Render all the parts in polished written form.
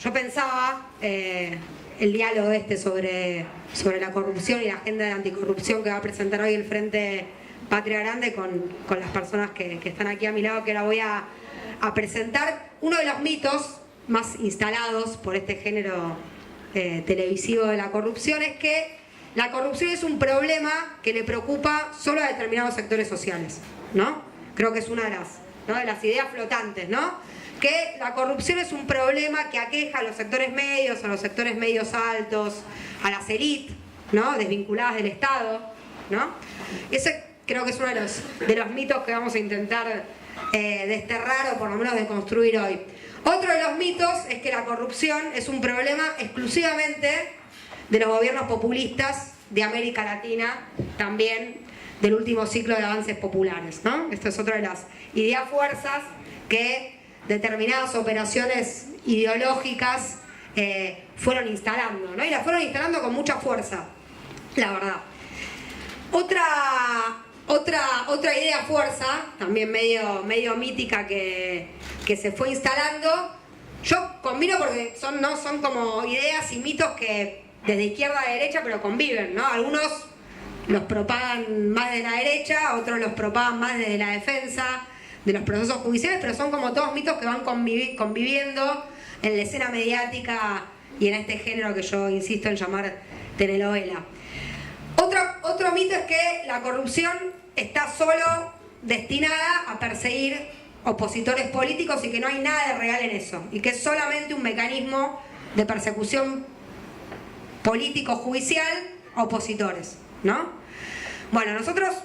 yo pensaba el diálogo sobre la corrupción y la agenda de anticorrupción que va a presentar hoy el Frente Patria Grande con las personas que están aquí a mi lado, que ahora voy a presentar. Uno de los mitos más instalados por este género televisivo de la corrupción es que la corrupción es un problema que le preocupa solo a determinados sectores sociales, ¿no? Creo que es una de las ideas flotantes, ¿no? Que la corrupción es un problema que aqueja a los sectores medios, a los sectores medios altos, a las élites, ¿no? Desvinculadas del Estado, ¿no? Ese creo que es uno de los mitos que vamos a intentar desterrar o por lo menos deconstruir hoy. Otro de los mitos es que la corrupción es un problema exclusivamente de los gobiernos populistas de América Latina, también del último ciclo de avances populares, ¿no? Esto es otra de las ideas fuerzas que determinadas operaciones ideológicas fueron instalando, ¿no? Y las fueron instalando con mucha fuerza, la verdad. Otra idea fuerza, también medio mítica que se fue instalando, yo combino porque son como ideas y mitos que desde izquierda a derecha pero conviven, ¿no? Algunos los propagan más de la derecha, otros los propagan más desde la defensa de los procesos judiciales, pero son como todos mitos que van conviviendo en la escena mediática y en este género que yo insisto en llamar telenovela. Otro mito es que la corrupción está solo destinada a perseguir opositores políticos y que no hay nada de real en eso, y que es solamente un mecanismo de persecución político-judicial a opositores, ¿no? Bueno, nosotros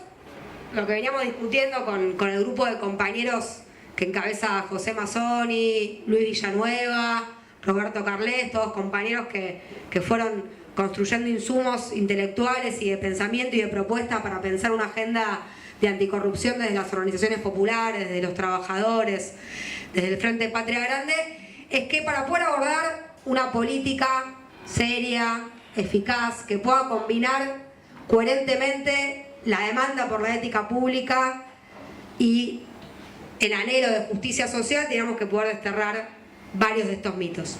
lo que veníamos discutiendo con el grupo de compañeros que encabeza José Mazzoni, Luis Villanueva, Roberto Carles, todos compañeros que fueron construyendo insumos intelectuales y de pensamiento y de propuesta para pensar una agenda de anticorrupción desde las organizaciones populares, desde los trabajadores, desde el Frente Patria Grande, es que para poder abordar una política seria, eficaz, que pueda combinar coherentemente la demanda por la ética pública y el anhelo de justicia social, tenemos que poder desterrar varios de estos mitos.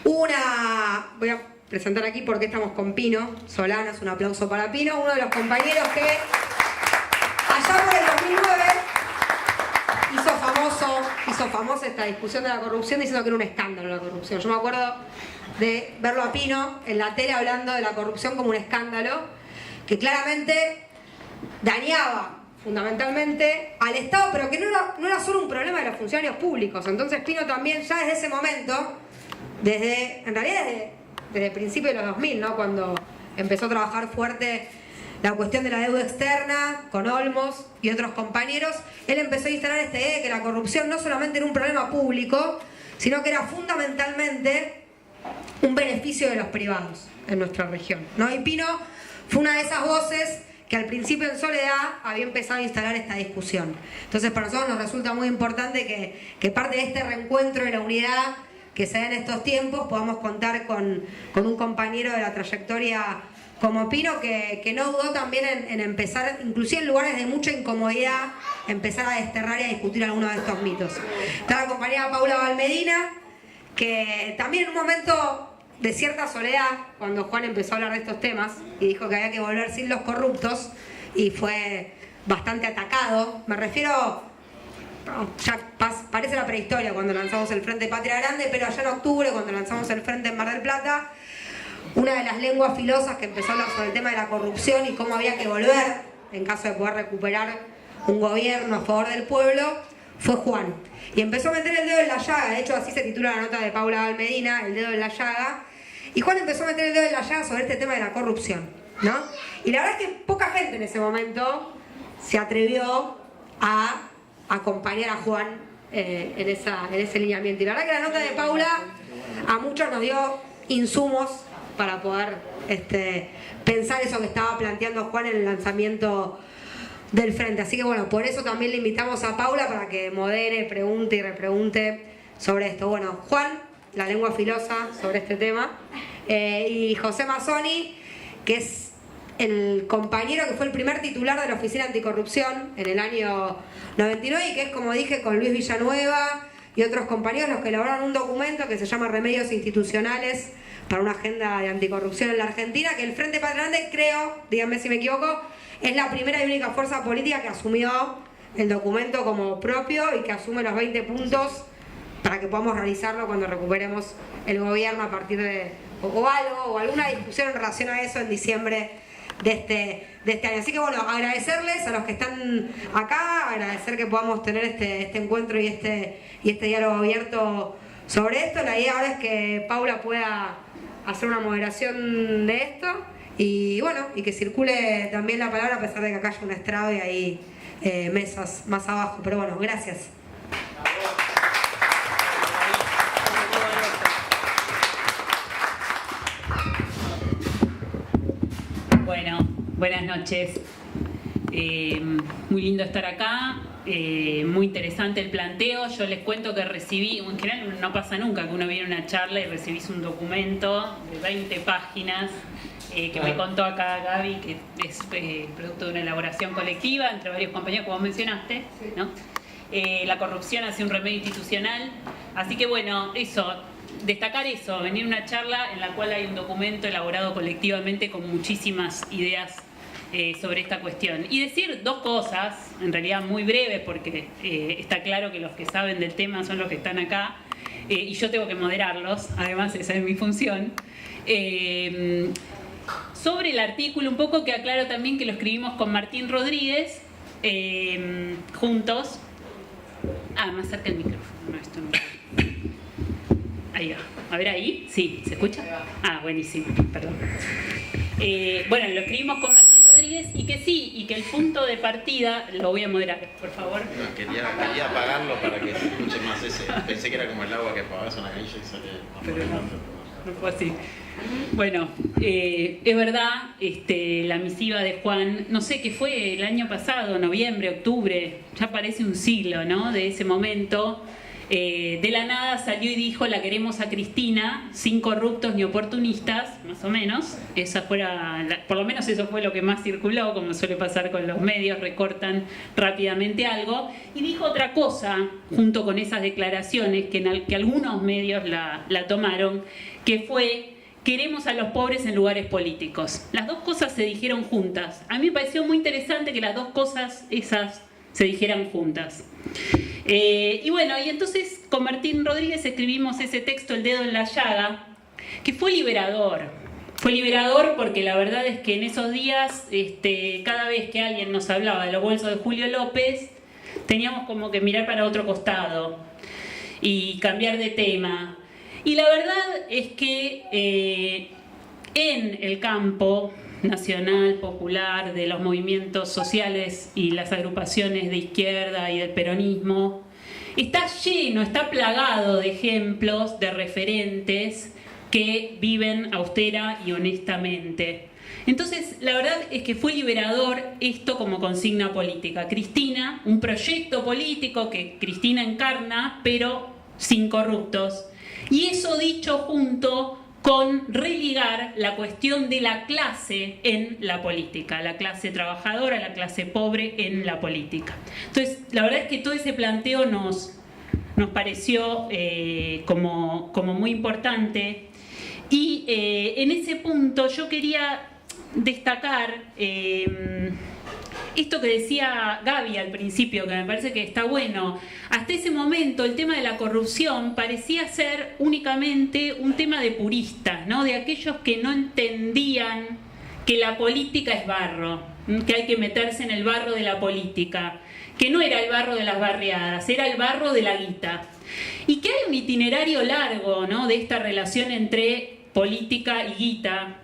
Voy a presentar aquí porque estamos con Pino Solanas, un aplauso para Pino, uno de los compañeros que allá por el 2009 hizo famosa esta discusión de la corrupción diciendo que era un escándalo la corrupción. Yo me acuerdo de verlo a Pino en la tele hablando de la corrupción como un escándalo que claramente dañaba fundamentalmente al Estado, pero que no era solo un problema de los funcionarios públicos. Entonces Pino también ya desde ese momento, desde el principio de los 2000, ¿no? Cuando empezó a trabajar fuerte la cuestión de la deuda externa con Olmos y otros compañeros, él empezó a instalar esta idea de que la corrupción no solamente era un problema público, sino que era fundamentalmente un beneficio de los privados en nuestra región, ¿no? Y Pino fue una de esas voces que al principio en Soledad había empezado a instalar esta discusión. Entonces para nosotros nos resulta muy importante que parte de este reencuentro de la unidad que se da en estos tiempos podamos contar con un compañero de la trayectoria como Pino que no dudó también en empezar, inclusive en lugares de mucha incomodidad, empezar a desterrar y a discutir algunos de estos mitos. Está la compañera Paula Valmedina, que también en un momento de cierta soledad, cuando Juan empezó a hablar de estos temas y dijo que había que volver sin los corruptos, y fue bastante atacado, me refiero, ya parece la prehistoria cuando lanzamos el Frente Patria Grande, pero allá en octubre, cuando lanzamos el Frente en Mar del Plata, una de las lenguas filosas que empezó a hablar sobre el tema de la corrupción y cómo había que volver, en caso de poder recuperar un gobierno a favor del pueblo, fue Juan. Y empezó a meter el dedo en la llaga, de hecho así se titula la nota de Paula Valmedina, el dedo en la llaga, y Juan empezó a meter el dedo en la llaga sobre este tema de la corrupción, ¿no? Y la verdad es que poca gente en ese momento se atrevió a acompañar a Juan en ese lineamiento. Y la verdad que la nota de Paula a muchos nos dio insumos para poder pensar eso que estaba planteando Juan en el lanzamiento del Frente. Así que bueno, por eso también le invitamos a Paula para que modere, pregunte y repregunte sobre esto. Bueno, Juan, la lengua filosa sobre este tema, y José Mazzoni, que es el compañero que fue el primer titular de la Oficina Anticorrupción en el año 99 y que es, como dije, con Luis Villanueva y y otros compañeros los que elaboraron un documento que se llama Remedios Institucionales para una agenda de anticorrupción en la Argentina, que el Frente Patria Grande, creo, díganme si me equivoco, es la primera y única fuerza política que asumió el documento como propio y que asume los 20 puntos para que podamos realizarlo cuando recuperemos el gobierno a partir de o algo, o alguna discusión en relación a eso en diciembre de este año. Así que bueno, agradecerles a los que están acá, agradecer que podamos tener este encuentro y este diálogo abierto sobre esto. La idea ahora es que Paula pueda hacer una moderación de esto y bueno, y que circule también la palabra a pesar de que acá haya un estrado y hay mesas más abajo. Pero bueno, gracias. Bueno, buenas noches. Muy lindo estar acá, muy interesante el planteo. Yo les cuento que recibí, en general no pasa nunca que uno viene a una charla y recibís un documento de 20 páginas que me contó acá Gaby, que es producto de una elaboración colectiva entre varios compañeros, como mencionaste, ¿no? La corrupción hace un remedio institucional. Así que bueno, eso, destacar eso, venir a una charla en la cual hay un documento elaborado colectivamente con muchísimas ideas sobre esta cuestión. Y decir dos cosas, en realidad muy breves, porque está claro que los que saben del tema son los que están acá, y yo tengo que moderarlos, además esa es mi función. Sobre el artículo, un poco que aclaro también que lo escribimos con Martín Rodríguez, juntos. Más cerca el micrófono, no, esto no. Ahí va. A ver ahí, sí, ¿se escucha? Buenísimo, perdón. Bueno, lo escribimos con Martín Rodríguez y que sí, y que el punto de partida, lo voy a moderar, por favor. No, quería apagarlo para que se escuche más ese. Pensé que era como el agua que apagás una canilla y sale más. Pero no fue así. Bueno, es verdad, la misiva de Juan, no sé qué fue el año pasado, noviembre, octubre, ya parece un siglo, ¿no? De ese momento. De la nada salió y dijo: la queremos a Cristina, sin corruptos ni oportunistas, más o menos. Por lo menos eso fue lo que más circuló, como suele pasar con los medios, recortan rápidamente algo. Y dijo otra cosa, junto con esas declaraciones, que algunos medios la tomaron, que fue: queremos a los pobres en lugares políticos. Las dos cosas se dijeron juntas. A mí me pareció muy interesante que las dos cosas esas se dijeran juntas. Y bueno, y entonces con Martín Rodríguez escribimos ese texto, El dedo en la llaga, que fue liberador. Fue liberador porque la verdad es que en esos días, cada vez que alguien nos hablaba de los bolsos de Julio López, teníamos como que mirar para otro costado y cambiar de tema. Y la verdad es que en el campo nacional, popular, de los movimientos sociales y las agrupaciones de izquierda y del peronismo, está lleno, está plagado de ejemplos, de referentes que viven austera y honestamente. Entonces, la verdad es que fue liberador esto como consigna política. Cristina, un proyecto político que Cristina encarna, pero sin corruptos. Y eso dicho junto con religar la cuestión de la clase en la política, la clase trabajadora, la clase pobre en la política. Entonces, la verdad es que todo ese planteo nos pareció como muy importante. Y en ese punto yo quería destacar esto que decía Gaby al principio, que me parece que está bueno. Hasta ese momento el tema de la corrupción parecía ser únicamente un tema de puristas, ¿no? De aquellos que no entendían que la política es barro, que hay que meterse en el barro de la política, que no era el barro de las barriadas, era el barro de la guita. Y que hay un itinerario largo, ¿no?, de esta relación entre política y guita,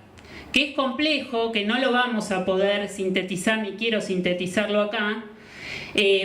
que es complejo, que no lo vamos a poder sintetizar, ni quiero sintetizarlo acá,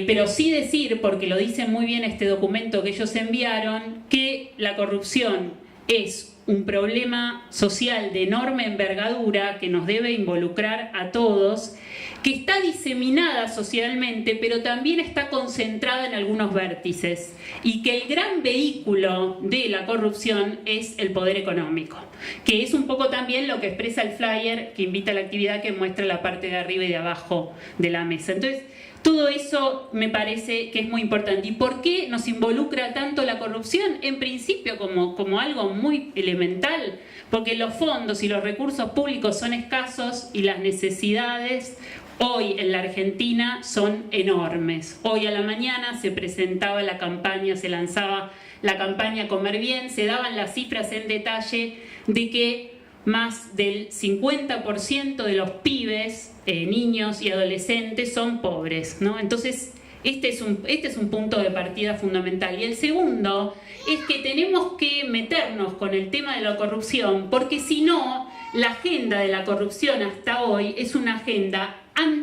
pero sí decir, porque lo dice muy bien este documento que ellos enviaron, que la corrupción es un problema social de enorme envergadura que nos debe involucrar a todos, que está diseminada socialmente, pero también está concentrada en algunos vértices, y que el gran vehículo de la corrupción es el poder económico, que es un poco también lo que expresa el flyer que invita a la actividad, que muestra la parte de arriba y de abajo de la mesa. Entonces, Todo eso me parece que es muy importante. ¿Y por qué nos involucra tanto la corrupción? En principio como algo muy elemental, porque los fondos y los recursos públicos son escasos y las necesidades hoy en la Argentina son enormes. Hoy a la mañana se presentaba la campaña, se lanzaba la campaña Comer Bien, se daban las cifras en detalle de que más del 50% de los pibes, niños y adolescentes son pobres, ¿no? Entonces, este es un punto de partida fundamental. Y el segundo es que tenemos que meternos con el tema de la corrupción, porque si no, la agenda de la corrupción hasta hoy es una agenda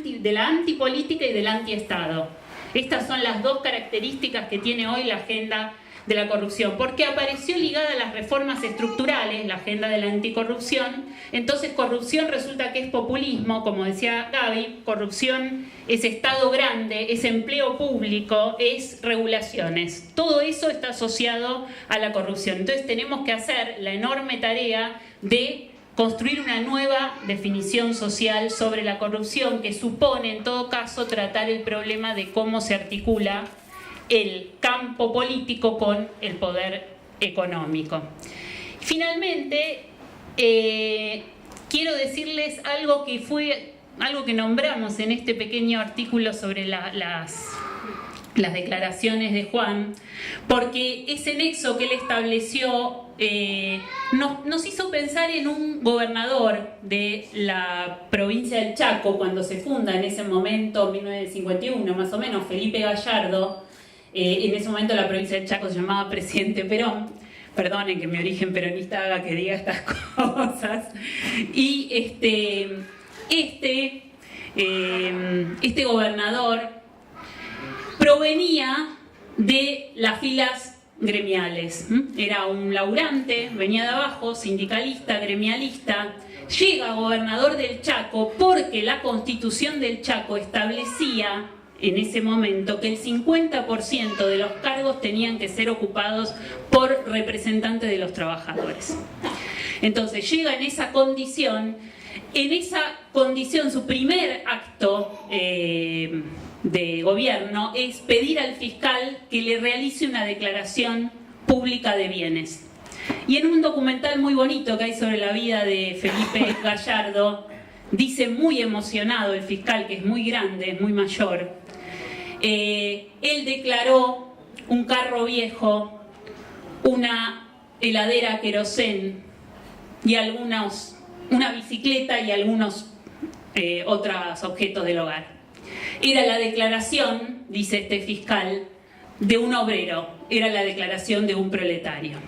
de la antipolítica y del antiestado. Estas son las dos características que tiene hoy la agenda de la corrupción, porque apareció ligada a las reformas estructurales, la agenda de la anticorrupción. Entonces corrupción resulta que es populismo, como decía Gaby, corrupción es Estado grande, es empleo público, es regulaciones. Todo eso está asociado a la corrupción. Entonces tenemos que hacer la enorme tarea de construir una nueva definición social sobre la corrupción, que supone en todo caso tratar el problema de cómo se articula el campo político con el poder económico. Finalmente, quiero decirles algo que nombramos en este pequeño artículo sobre las declaraciones de Juan, porque ese nexo que él estableció nos hizo pensar en un gobernador de la provincia del Chaco, cuando se funda en ese momento, 1951 más o menos, Felipe Gallardo. En ese momento la provincia del Chaco se llamaba Presidente Perón. Perdonen que mi origen peronista haga que diga estas cosas. Y este gobernador provenía de las filas gremiales. Era un laburante, venía de abajo, sindicalista, gremialista. Llega gobernador del Chaco porque la Constitución del Chaco establecía en ese momento que el 50% de los cargos tenían que ser ocupados por representantes de los trabajadores. Entonces llega en esa condición su primer acto de gobierno es pedir al fiscal que le realice una declaración pública de bienes. Y en un documental muy bonito que hay sobre la vida de Felipe Gallardo, dice muy emocionado el fiscal, que es muy grande, es muy mayor, él declaró un carro viejo, una heladera querosén y una bicicleta y algunos otros objetos del hogar. Era la declaración, dice este fiscal, de un obrero, era la declaración de un proletario.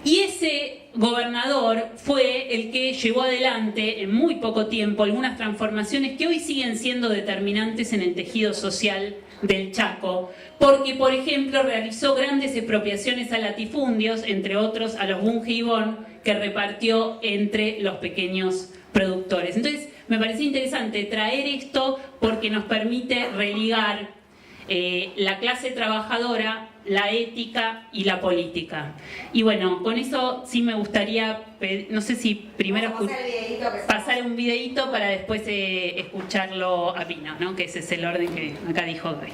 Y ese gobernador fue el que llevó adelante en muy poco tiempo algunas transformaciones que hoy siguen siendo determinantes en el tejido social del Chaco, porque por ejemplo realizó grandes expropiaciones a latifundios, entre otros a los Bunge y Bon, que repartió entre los pequeños productores. Entonces me parece interesante traer esto porque nos permite religar la clase trabajadora, la ética y la política. Y bueno, con eso sí me gustaría, no sé si primero pasar un videíto para después escucharlo a Pino, ¿no? Que ese es el orden que acá dijo Gaby.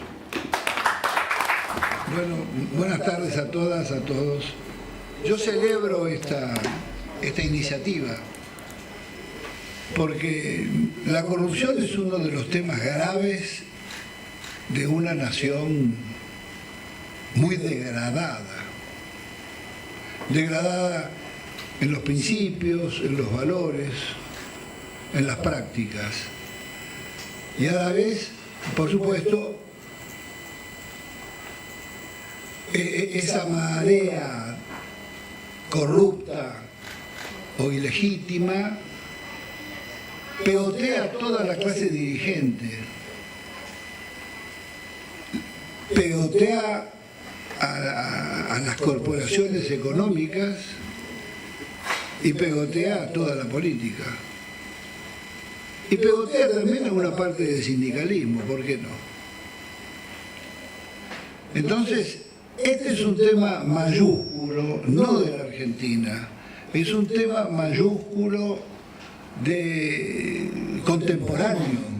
Bueno, buenas tardes a todas, a todos. Yo celebro esta iniciativa porque la corrupción es uno de los temas graves de una nación muy degradada en los principios, en los valores, en las prácticas. Y a la vez, por supuesto, esa marea corrupta o ilegítima pegotea a toda la clase dirigente, pegotea a las corporaciones económicas y pegotea a toda la política. Y pegotea también a una parte del sindicalismo, ¿por qué no? Entonces, este es un tema mayúsculo, no de la Argentina, es un tema mayúsculo contemporáneo.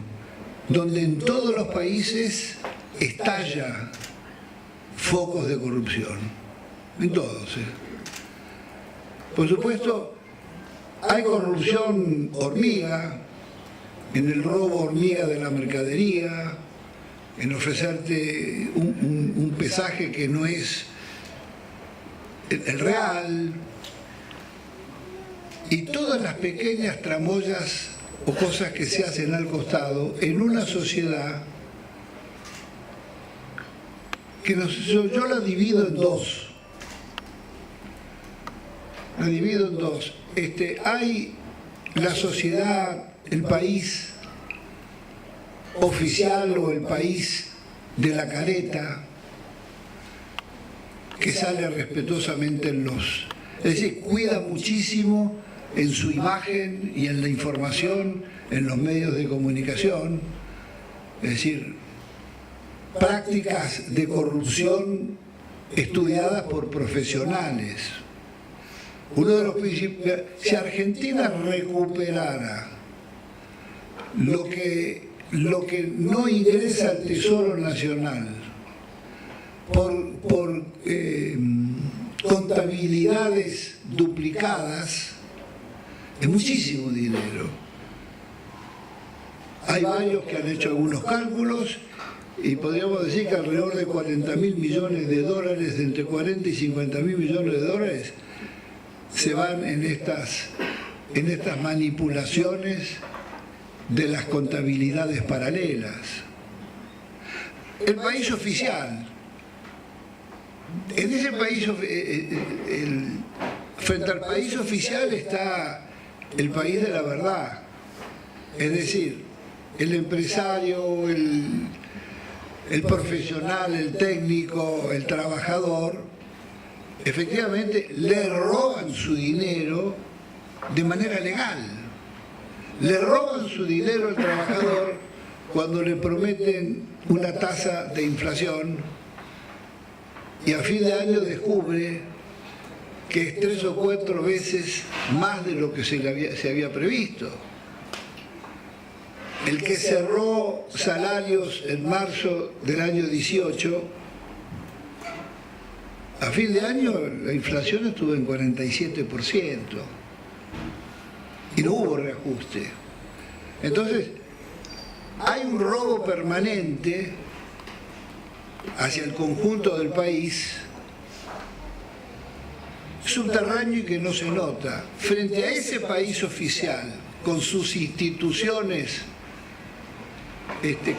donde en todos los países estalla focos de corrupción, en todos. Por supuesto, hay corrupción hormiga, en el robo hormiga de la mercadería, en ofrecerte un pesaje que no es el real, y todas las pequeñas tramoyas o cosas que se hacen al costado en una sociedad que yo la divido en dos. La divido en dos. Hay la sociedad, el país oficial o el país de la careta, que sale respetuosamente en los... Es decir, cuida muchísimo en su imagen y en la información, en los medios de comunicación. Es decir, prácticas de corrupción estudiadas por profesionales. Uno de los principios, si Argentina recuperara lo que no ingresa al Tesoro Nacional por contabilidades duplicadas, es muchísimo dinero. Hay varios que han hecho algunos cálculos y podríamos decir que alrededor de 40.000 millones de dólares, de entre 40 y 50.000 millones de dólares, se van en estas manipulaciones de las contabilidades paralelas. El país oficial. En ese país, frente al país oficial está el país de la verdad. Es decir, el empresario, el profesional, el técnico, el trabajador, efectivamente le roban su dinero de manera legal. Le roban su dinero al trabajador cuando le prometen una tasa de inflación y a fin de año descubre que es 3 o 4 veces más de lo que se había previsto. El que cerró salarios en marzo del año 18, a fin de año la inflación estuvo en 47% y no hubo reajuste. Entonces, hay un robo permanente hacia el conjunto del país, subterráneo y que no se nota. Frente a ese país oficial, con sus instituciones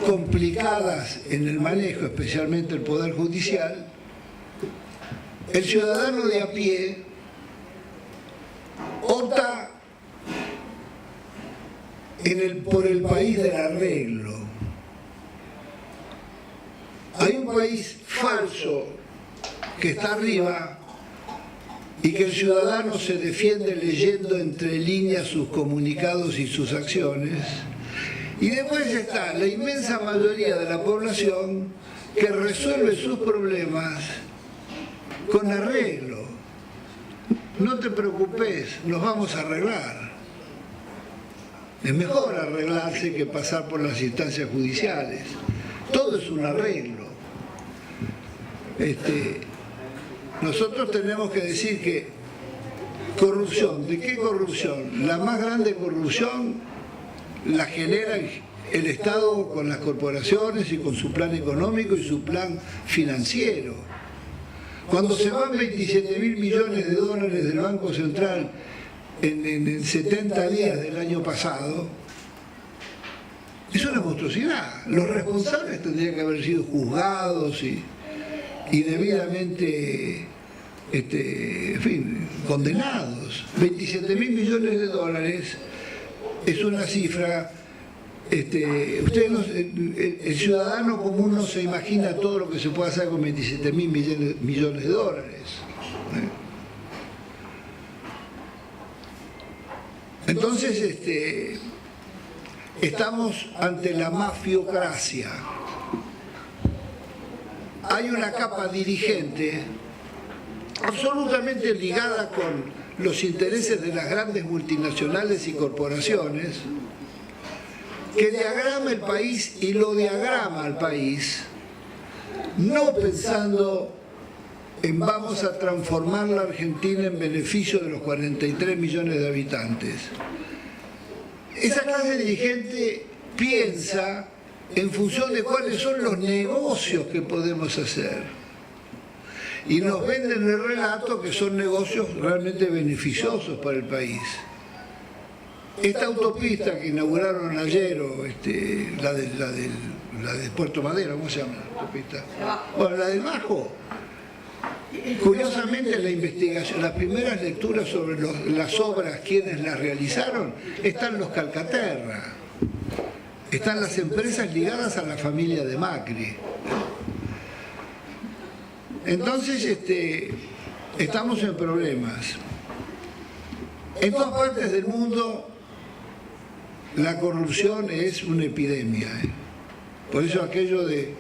complicadas en el manejo, especialmente el Poder Judicial, el ciudadano de a pie opta por el país del arreglo. Hay un país falso que está arriba y que el ciudadano se defiende leyendo entre líneas sus comunicados y sus acciones. Y después está la inmensa mayoría de la población que resuelve sus problemas con arreglo. No te preocupes, nos vamos a arreglar. Es mejor arreglarse que pasar por las instancias judiciales. Todo es un arreglo. Nosotros tenemos que decir que corrupción, ¿de qué corrupción? La más grande corrupción la genera el Estado con las corporaciones y con su plan económico y su plan financiero. Cuando se van 27.000 millones de dólares del Banco Central en 70 días del año pasado, es una monstruosidad. Los responsables tendrían que haber sido juzgados y debidamente en fin, condenados. 27.000 millones de dólares es una cifra. El ciudadano común no se imagina todo lo que se puede hacer con 27.000 millones de dólares. Entonces, estamos ante la mafiocracia. Hay una capa dirigente absolutamente ligada con los intereses de las grandes multinacionales y corporaciones que diagrama el país y lo diagrama al país, no pensando en vamos a transformar la Argentina en beneficio de los 43 millones de habitantes. Esa clase dirigente piensa en función de cuáles son los negocios que podemos hacer. Y nos venden el relato que son negocios realmente beneficiosos para el país. Esta autopista que inauguraron ayer, o la de Puerto Madero, ¿cómo se llama la autopista? Bueno, la del Bajo. Curiosamente, la investigación, las primeras lecturas sobre las obras, quienes las realizaron, están los Calcaterra. Están las empresas ligadas a la familia de Macri. Entonces, estamos en problemas. En todas partes del mundo, la corrupción es una epidemia. Por eso aquello de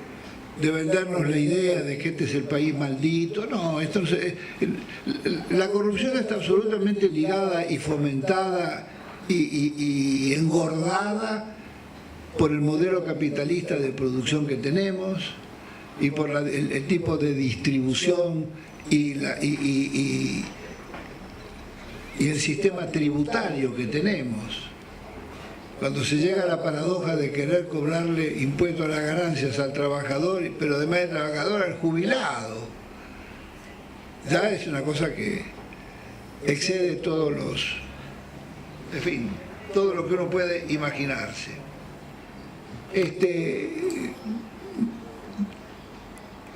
vendernos la idea de que este es el país maldito, no, la corrupción está absolutamente ligada y fomentada y engordada por el modelo capitalista de producción que tenemos y por el tipo de distribución y el sistema tributario que tenemos. Cuando se llega a la paradoja de querer cobrarle impuestos a las ganancias al trabajador, pero además del trabajador al jubilado, ya es una cosa que excede todos los, en fin, todo lo que uno puede imaginarse.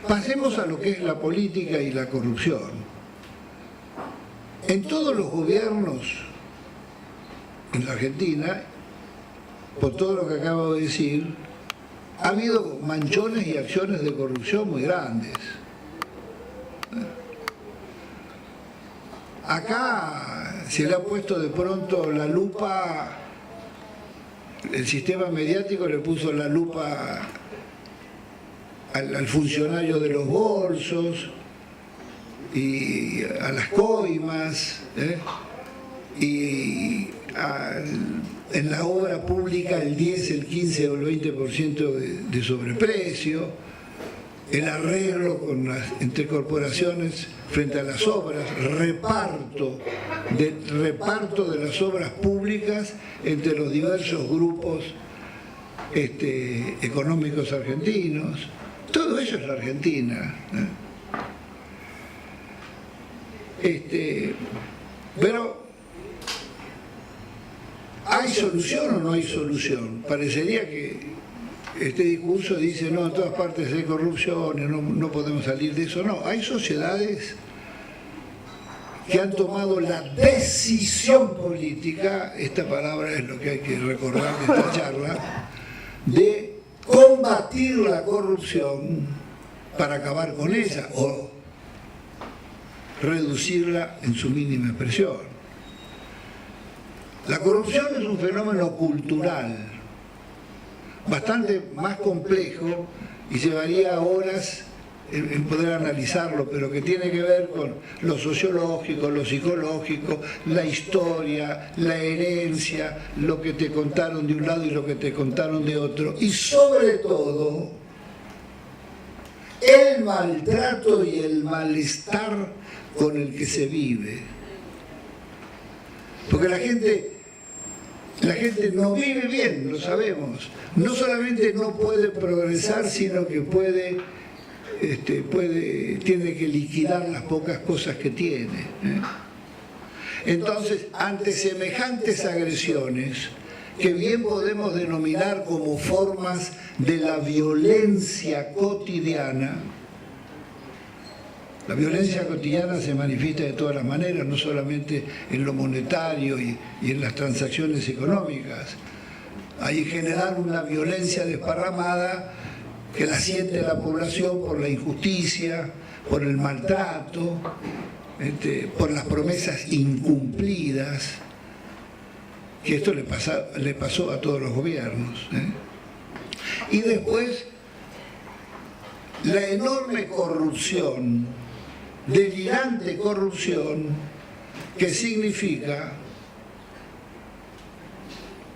Pasemos a lo que es la política y la corrupción. En todos los gobiernos en la Argentina, por todo lo que acabo de decir, ha habido manchones y acciones de corrupción muy grandes. Acá se le ha puesto de pronto la lupa, el sistema mediático le puso la lupa al funcionario de los bolsos y a las coimas, y en la obra pública el 10, el 15 o el 20% de sobreprecio, el arreglo entre corporaciones frente a las obras, reparto de las obras públicas entre los diversos grupos económicos argentinos. Todo eso es la Argentina. Pero ¿hay solución o no hay solución? Parecería que este discurso dice, no, en todas partes hay corrupción, no podemos salir de eso. No, hay sociedades que han tomado la decisión política, esta palabra es lo que hay que recordar de esta charla, de combatir la corrupción para acabar con ella o reducirla en su mínima expresión. La corrupción es un fenómeno cultural, bastante más complejo y llevaría horas en poder analizarlo, pero que tiene que ver con lo sociológico, lo psicológico, la historia, la herencia, lo que te contaron de un lado y lo que te contaron de otro, y sobre todo el maltrato y el malestar con el que se vive. Porque la gente no vive bien, lo sabemos. No solamente no puede progresar, sino que tiene que liquidar las pocas cosas que tiene. Entonces, ante semejantes agresiones, que bien podemos denominar como formas de la violencia cotidiana, la violencia cotidiana se manifiesta de todas las maneras, no solamente en lo monetario y en las transacciones económicas. Hay en general una violencia desparramada que la siente la población por la injusticia, por el maltrato, por las promesas incumplidas, que esto le pasó a todos los gobiernos. Y después, la enorme corrupción, delirante corrupción, que significa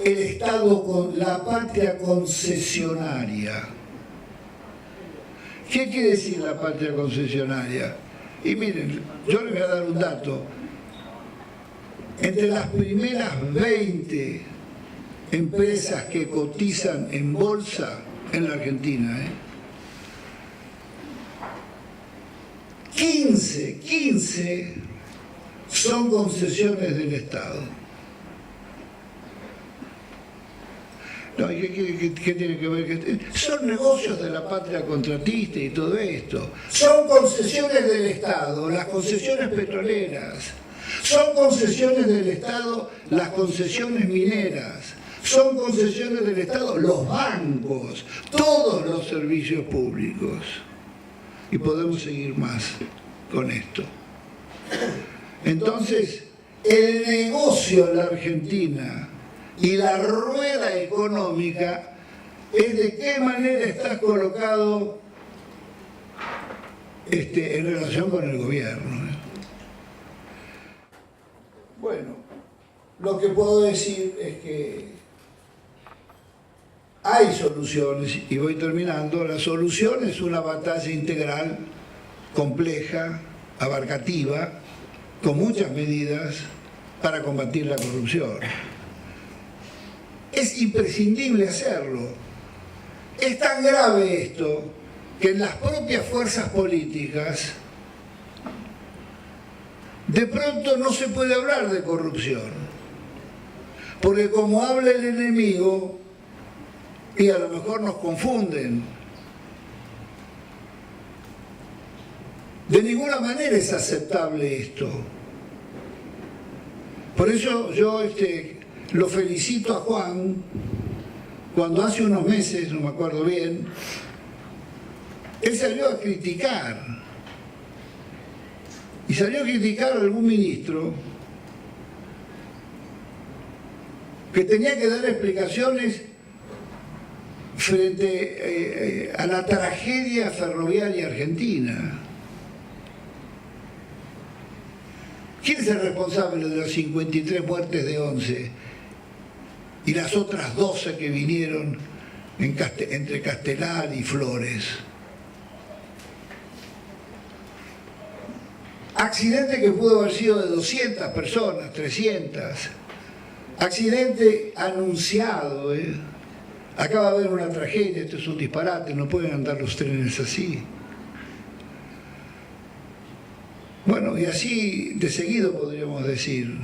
el Estado con la patria concesionaria. ¿Qué quiere decir la patria concesionaria? Y miren, yo les voy a dar un dato. Entre las primeras 20 empresas que cotizan en bolsa en la Argentina, 15 son concesiones del Estado. No, ¿qué tiene que ver? Son negocios de la patria contratista y todo esto. Son concesiones del Estado, las concesiones petroleras. Son concesiones del Estado las concesiones mineras. Son concesiones del Estado los bancos, todos los servicios públicos. Y podemos seguir más con esto. Entonces, el negocio en la Argentina y la rueda económica es de qué manera estás colocado en relación con el gobierno. Bueno, lo que puedo decir es que hay soluciones, y voy terminando. La solución es una batalla integral, compleja, abarcativa, con muchas medidas para combatir la corrupción. Es imprescindible hacerlo. Es tan grave esto que en las propias fuerzas políticas de pronto no se puede hablar de corrupción, porque como habla el enemigo, y a lo mejor nos confunden. De ninguna manera es aceptable esto. Por eso yo lo felicito a Juan, cuando hace unos meses, no me acuerdo bien, él salió a criticar. Y salió a criticar a algún ministro que tenía que dar explicaciones frente a la tragedia ferroviaria argentina. ¿Quién es el responsable de las 53 muertes de 11 y las otras 12 que vinieron entre Castelar y Flores? Accidente que pudo haber sido de 200 personas, 300. Accidente anunciado, Acaba de haber una tragedia, esto es un disparate, no pueden andar los trenes así. Bueno, y así de seguido podríamos decir.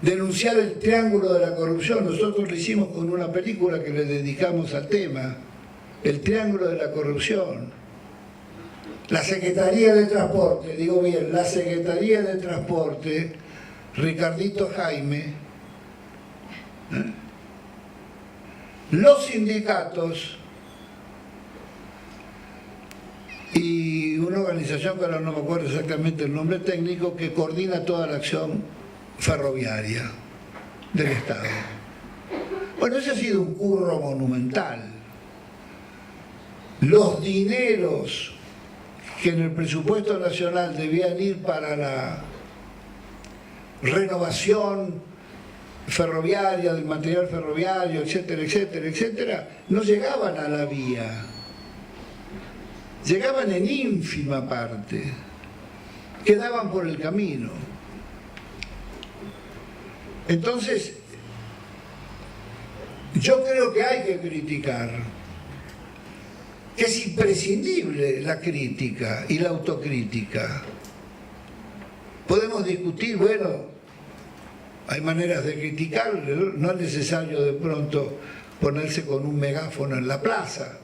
Denunciar el triángulo de la corrupción. Nosotros lo hicimos con una película que le dedicamos al tema, el triángulo de la corrupción. La Secretaría de Transporte, digo bien, la Secretaría de Transporte, Ricardito Jaime, los sindicatos y una organización que ahora no me acuerdo exactamente el nombre técnico, que coordina toda la acción ferroviaria del Estado. Bueno, ese ha sido un curro monumental. Los dineros que en el presupuesto nacional debían ir para la renovación ferroviaria, del material ferroviario, etcétera, etcétera, etcétera, no llegaban a la vía. Llegaban en ínfima parte, quedaban por el camino. Entonces, yo creo que hay que criticar, que es imprescindible la crítica y la autocrítica. Podemos discutir, bueno, hay maneras de criticar, no es necesario de pronto ponerse con un megáfono en la plaza,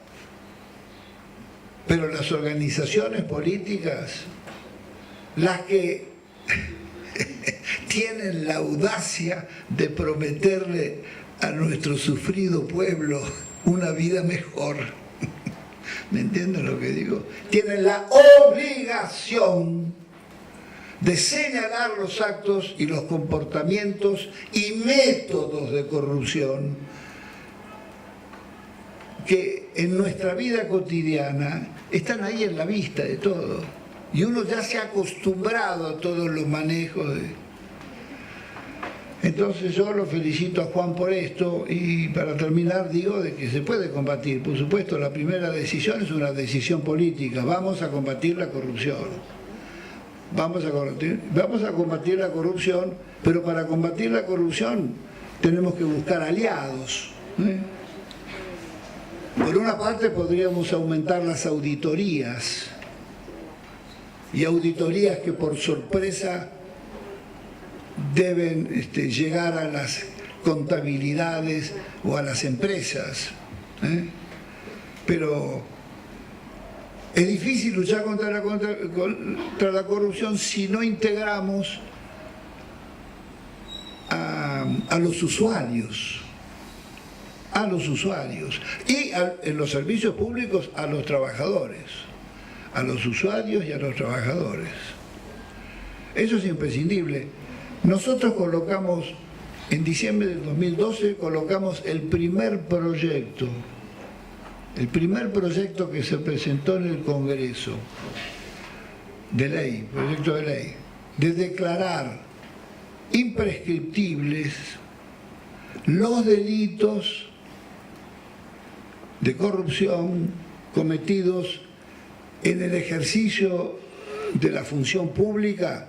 pero las organizaciones políticas, las que tienen la audacia de prometerle a nuestro sufrido pueblo una vida mejor, ¿me entienden lo que digo? Tienen la obligación de señalar los actos y los comportamientos y métodos de corrupción que en nuestra vida cotidiana están ahí en la vista de todo. Y uno ya se ha acostumbrado a todos los manejos. Entonces yo lo felicito a Juan por esto y para terminar digo de que se puede combatir. Por supuesto, la primera decisión es una decisión política. Vamos a combatir la corrupción. Vamos a combatir la corrupción, pero para combatir la corrupción tenemos que buscar aliados. Por una parte podríamos aumentar las auditorías, y auditorías que por sorpresa deben llegar a las contabilidades o a las empresas. Pero es difícil luchar contra la corrupción si no integramos a los usuarios. Y en los servicios públicos a los trabajadores, a los usuarios y a los trabajadores. Eso es imprescindible. Nosotros colocamos, en diciembre del 2012, colocamos el primer proyecto que se presentó en el Congreso de ley, proyecto de ley, de declarar imprescriptibles los delitos de corrupción cometidos en el ejercicio de la función pública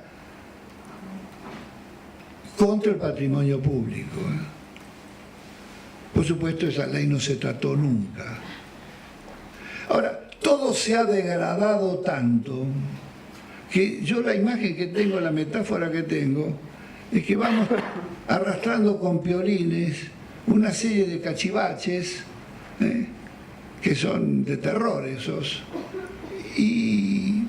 contra el patrimonio público. Por supuesto, esa ley no se trató nunca. Ahora, todo se ha degradado tanto que yo la imagen que tengo, la metáfora que tengo, es que vamos arrastrando con piolines una serie de cachivaches que son de terror esos, y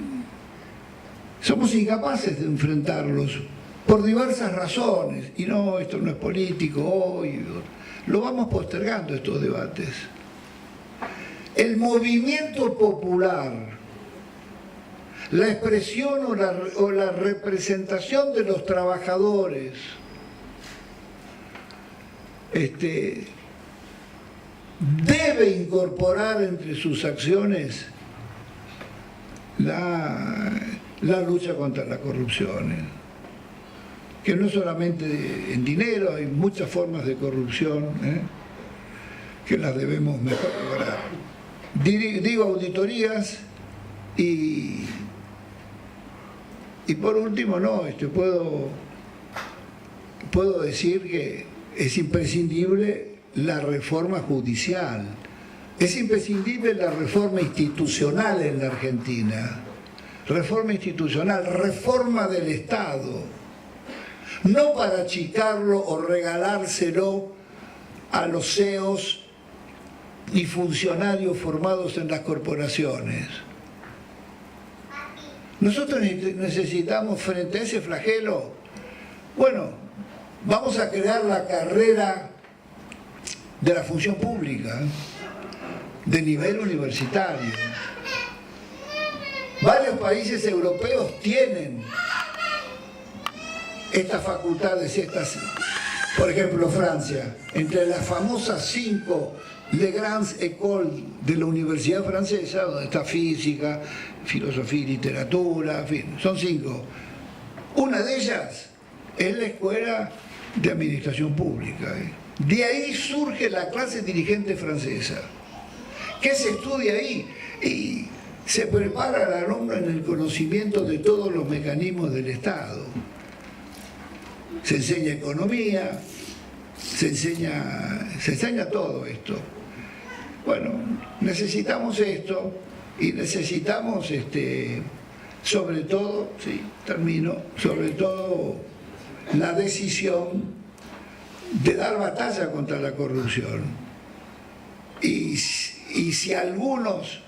somos incapaces de enfrentarlos por diversas razones. Y no, esto no es político, hoy lo vamos postergando estos debates. El movimiento popular, la expresión o la representación de los trabajadores, debe incorporar entre sus acciones la lucha contra la corrupción, que no solamente en dinero, hay muchas formas de corrupción que las debemos mejorar. Digo auditorías y por último puedo decir que es imprescindible la reforma judicial, es imprescindible la reforma institucional en la Argentina, reforma institucional, reforma del Estado, no para achicarlo o regalárselo a los CEOs y funcionarios formados en las corporaciones. Nosotros necesitamos, frente a ese flagelo, bueno, vamos a crear la carrera de la función pública de nivel universitario. Varios países europeos tienen estas facultades, por ejemplo Francia, entre las famosas 5 Les Grandes Écoles de la Universidad Francesa, donde está física, filosofía y literatura, en fin, son 5. Una de ellas es la Escuela de Administración Pública. De ahí surge la clase dirigente francesa. ¿Qué se estudia ahí? Y se prepara al alumno en el conocimiento de todos los mecanismos del Estado. Se enseña economía, se enseña todo esto. Bueno, necesitamos esto y necesitamos sobre todo, sobre todo la decisión de dar batalla contra la corrupción. Y si algunos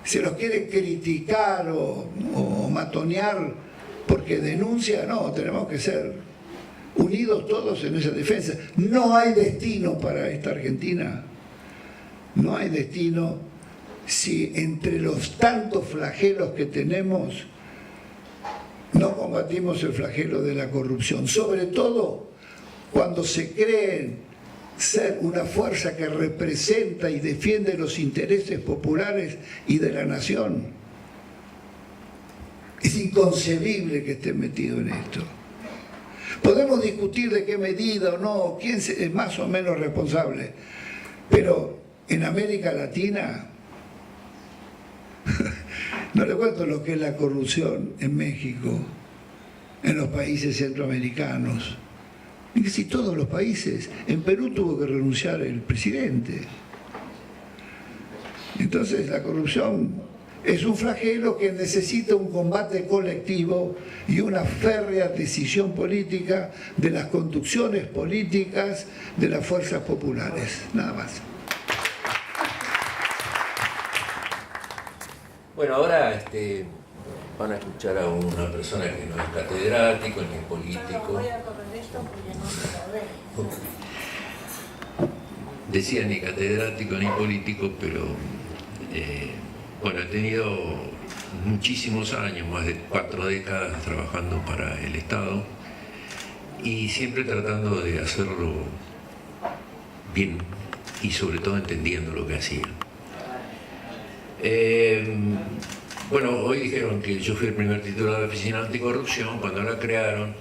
se los quiere criticar o matonear porque denuncia, no, tenemos que ser unidos todos en esa defensa. No hay destino para esta Argentina, no hay destino si entre los tantos flagelos que tenemos no combatimos el flagelo de la corrupción, sobre todo cuando se creen ser una fuerza que representa y defiende los intereses populares y de la nación. Es inconcebible que esté metido en esto. Podemos discutir de qué medida o no, quién es más o menos responsable, pero en América Latina, no le cuento lo que es la corrupción en México, en los países centroamericanos, en casi todos los países. En Perú tuvo que renunciar el presidente. Entonces la corrupción es un flagelo que necesita un combate colectivo y una férrea decisión política de las conducciones políticas de las fuerzas populares, nada más. Bueno, ahora van a escuchar a una persona que no es catedrático ni político. Decía ni catedrático ni político, pero bueno, he tenido muchísimos años, más de 4 décadas trabajando para el Estado y siempre tratando de hacerlo bien y sobre todo entendiendo lo que hacía. Bueno, hoy dijeron que yo fui el primer titular de la Oficina Anticorrupción. Cuando la crearon,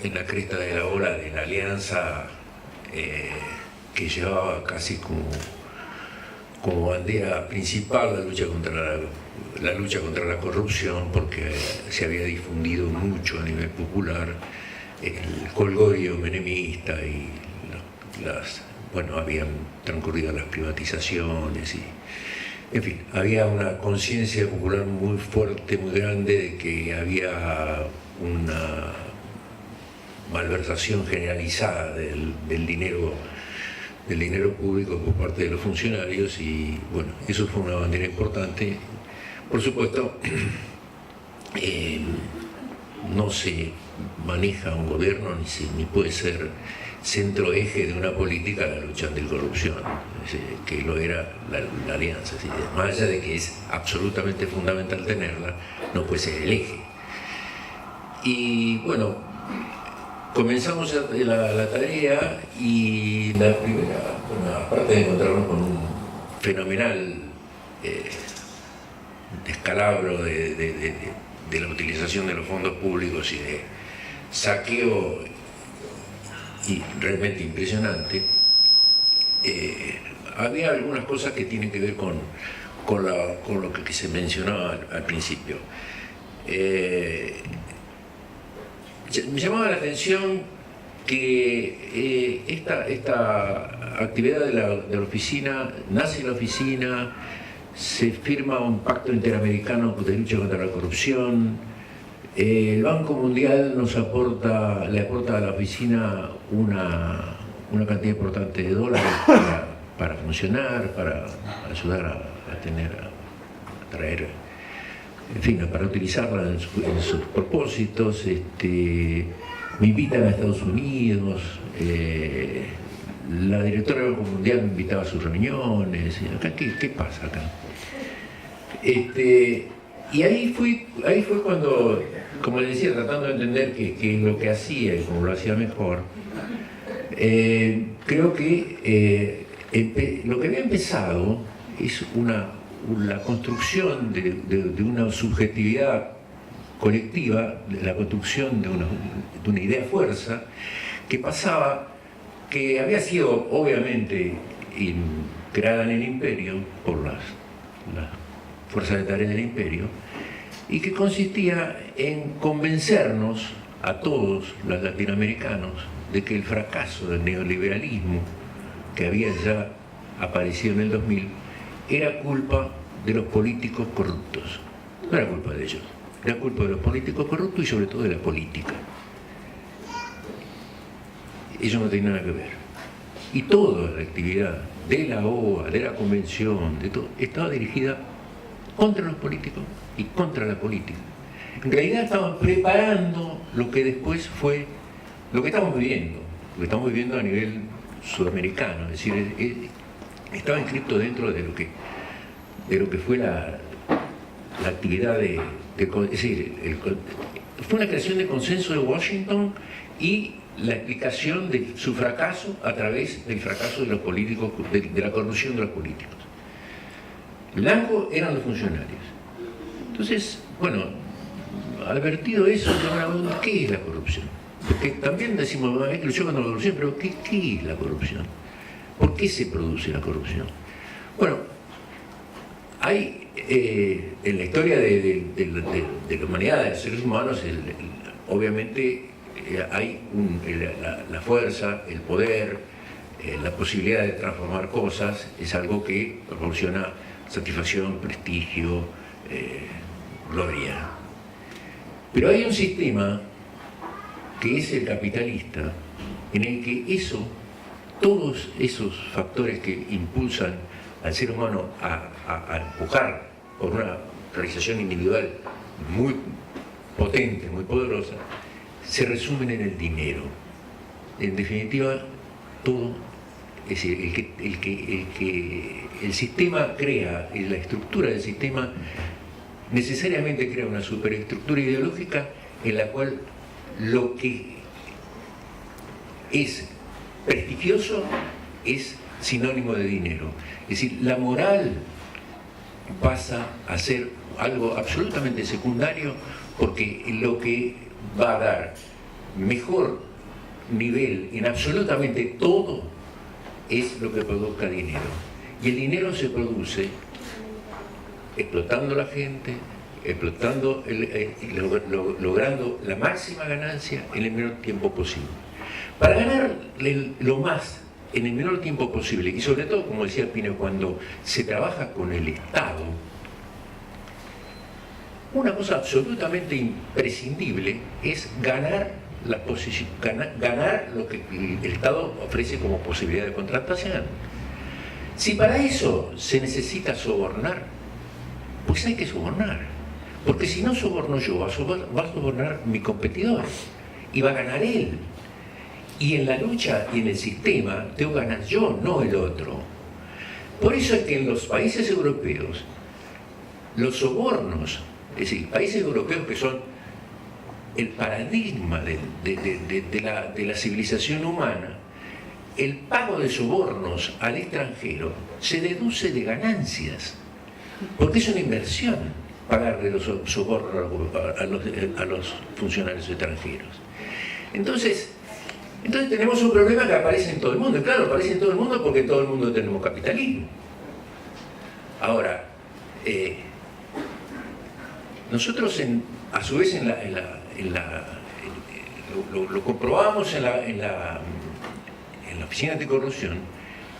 en la cresta de la ola de la alianza que llevaba casi como bandera principal la lucha contra la corrupción, porque se había difundido mucho a nivel popular el colgorio menemista y bueno, habían transcurrido las privatizaciones y, en fin, había una conciencia popular muy fuerte, muy grande de que había una malversación generalizada del dinero público por parte de los funcionarios y, bueno, eso fue una bandera importante. Por supuesto, no se maneja un gobierno ni puede ser centro eje de una política la lucha anticorrupción, que lo era la alianza. Más allá de que es absolutamente fundamental tenerla, no puede ser el eje. Y bueno, comenzamos la tarea y la primera, bueno, aparte de encontrarnos con un fenomenal descalabro de la utilización de los fondos públicos y de saqueo y realmente impresionante, había algunas cosas que tienen que ver con lo que se mencionaba al principio. Me llamaba la atención que esta actividad de la oficina, nace la oficina, se firma un pacto interamericano de lucha contra la corrupción, el Banco Mundial le aporta a la oficina una cantidad importante de dólares para funcionar, para ayudar a traer, en fin, para utilizarla en sus propósitos. Me invitan a Estados Unidos, la directora del Banco Mundial me invitaba a sus reuniones. Acá, ¿qué pasa acá? Y ahí fue cuando, como les decía, tratando de entender que lo que hacía y cómo lo hacía mejor, creo que lo que había empezado es la construcción de una subjetividad colectiva, la construcción de una idea fuerza que pasaba, que había sido obviamente creada en el imperio por las fuerzas de tarea del imperio, y que consistía en convencernos a todos los latinoamericanos de que el fracaso del neoliberalismo que había ya aparecido en el 2000 era culpa de los políticos corruptos. No era culpa de ellos, era culpa de los políticos corruptos y sobre todo de la política. Eso no tiene nada que ver. Y toda la actividad de la OA, de la convención, de todo, estaba dirigida contra los políticos y contra la política. En realidad estaban preparando lo que después fue lo que estamos viviendo a nivel sudamericano, es decir, estaba inscrito dentro de lo que fue la actividad es decir, fue una creación de consenso de Washington y la explicación de su fracaso a través del fracaso de los políticos, de la corrupción de los políticos. Blanco eran los funcionarios. Entonces, bueno, advertido eso, ¿qué es la corrupción? Porque también decimos, es que luchó contra la corrupción, pero ¿qué es la corrupción? ¿Por qué se produce la corrupción? Bueno, hay en la historia de la humanidad, de los seres humanos, obviamente hay la fuerza, el poder, la posibilidad de transformar cosas, es algo que proporciona satisfacción, prestigio, gloria. Pero hay un sistema que es el capitalista, en el que todos esos factores que impulsan al ser humano a empujar por una realización individual muy potente, muy poderosa, se resumen en el dinero. En definitiva, todo, es decir, el sistema crea, la estructura del sistema necesariamente crea una superestructura ideológica en la cual lo que es prestigioso es sinónimo de dinero. Es decir, la moral pasa a ser algo absolutamente secundario, porque lo que va a dar mejor nivel en absolutamente todo es lo que produzca dinero. Y el dinero se produce explotando a la gente, logrando la máxima ganancia en el menor tiempo posible. Para ganar lo más en el menor tiempo posible, y sobre todo, como decía Pino, cuando se trabaja con el Estado, una cosa absolutamente imprescindible es ganar la posición, ganar lo que el Estado ofrece como posibilidad de contratación. Si para eso se necesita sobornar, pues hay que sobornar. Porque si no soborno yo, va a sobornar mi competidor y va a ganar él. Y en la lucha y en el sistema tengo que ganar yo, no el otro. Por eso es que en los países europeos, los sobornos, es decir, países europeos que son el paradigma de la civilización humana, el pago de sobornos al extranjero se deduce de ganancias, porque es una inversión pagarle los sobornos a los funcionarios extranjeros. Entonces tenemos un problema que aparece en todo el mundo. Y claro, aparece en todo el mundo porque en todo el mundo tenemos capitalismo. Ahora, nosotros a su vez lo comprobamos en la Oficina Anticorrupción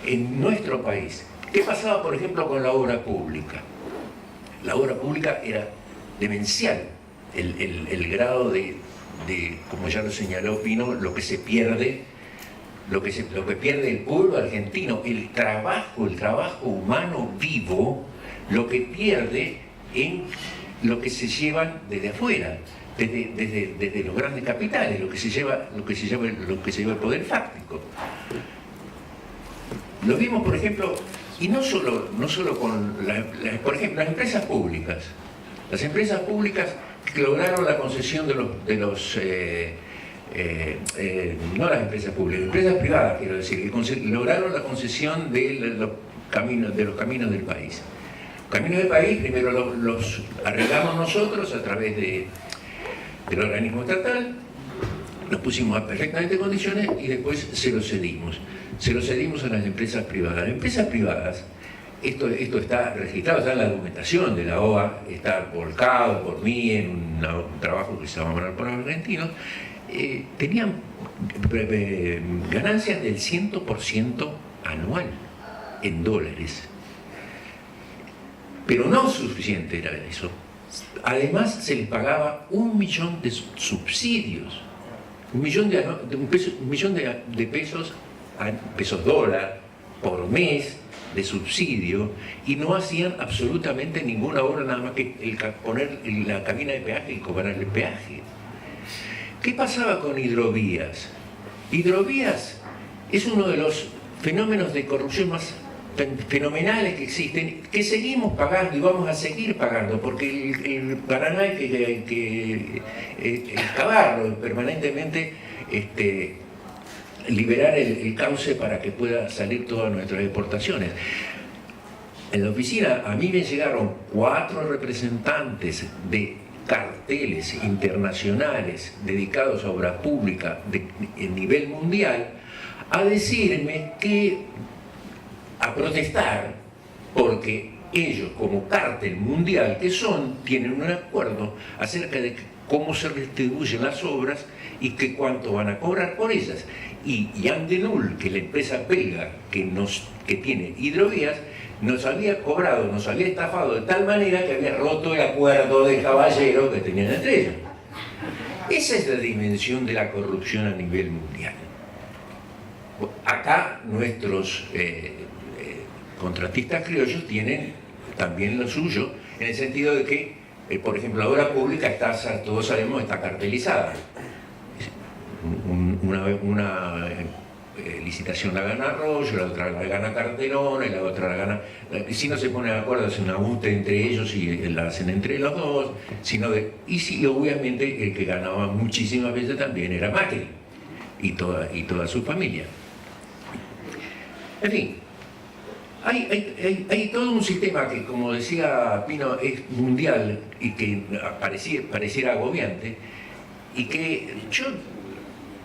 en nuestro país. ¿Qué pasaba, por ejemplo, con la obra pública? La obra pública era demencial, el grado de, como ya lo señaló Pino, lo que se pierde, lo que pierde el pueblo argentino, el trabajo humano vivo, lo que pierde en lo que se llevan desde afuera, desde los grandes capitales, lo que se lleva el poder fáctico. Lo vimos, por ejemplo, y no solo con por ejemplo, las empresas públicas. Las empresas públicas que lograron la concesión no las empresas públicas, empresas privadas, quiero decir, que lograron la concesión de los caminos del país. Los caminos del país primero los arreglamos nosotros a través del organismo estatal, los pusimos a perfectamente condiciones y después se los cedimos. Se los cedimos a las empresas privadas. Las empresas privadas, esto está registrado, está en la documentación de la OA, está volcado por mí en un trabajo que se llama Manual por Argentinos, tenían ganancias del 100% anual en dólares. Pero no suficiente era eso. Además se les pagaba 1 millón de subsidios, 1 millón de pesos dólar por mes de subsidio, y no hacían absolutamente ninguna obra nada más que poner la cabina de peaje y cobrar el peaje. ¿Qué pasaba con Hidrovías? Hidrovías es uno de los fenómenos de corrupción más fenomenales que existen, que seguimos pagando y vamos a seguir pagando, porque el Paraná hay que excavarlo permanentemente, liberar el cauce para que pueda salir todas nuestras exportaciones. En la oficina a mí me llegaron 4 representantes de carteles internacionales dedicados a obras públicas a nivel mundial, a decirme que, a protestar, porque ellos como cártel mundial que son, tienen un acuerdo acerca de cómo se distribuyen las obras y que cuánto van a cobrar por ellas. Y Jan de Nul, que es la empresa belga que tiene hidrovías, nos había cobrado, nos había estafado de tal manera que había roto el acuerdo de caballero que tenían entre ellos. Esa es la dimensión de la corrupción a nivel mundial. Acá nuestros contratistas criollos tienen también lo suyo, en el sentido de que, por ejemplo, la obra pública está, todos sabemos, está cartelizada. Una licitación la gana Arroyo, la otra la gana Carterona y la otra la gana... Si no se ponen de acuerdo, hacen una ajuste entre ellos y la hacen entre los dos, y sí, obviamente el que ganaba muchísimas veces también era Macri y toda su familia. En fin, hay todo un sistema que, como decía Pino, es mundial y que pareciera agobiante, y que yo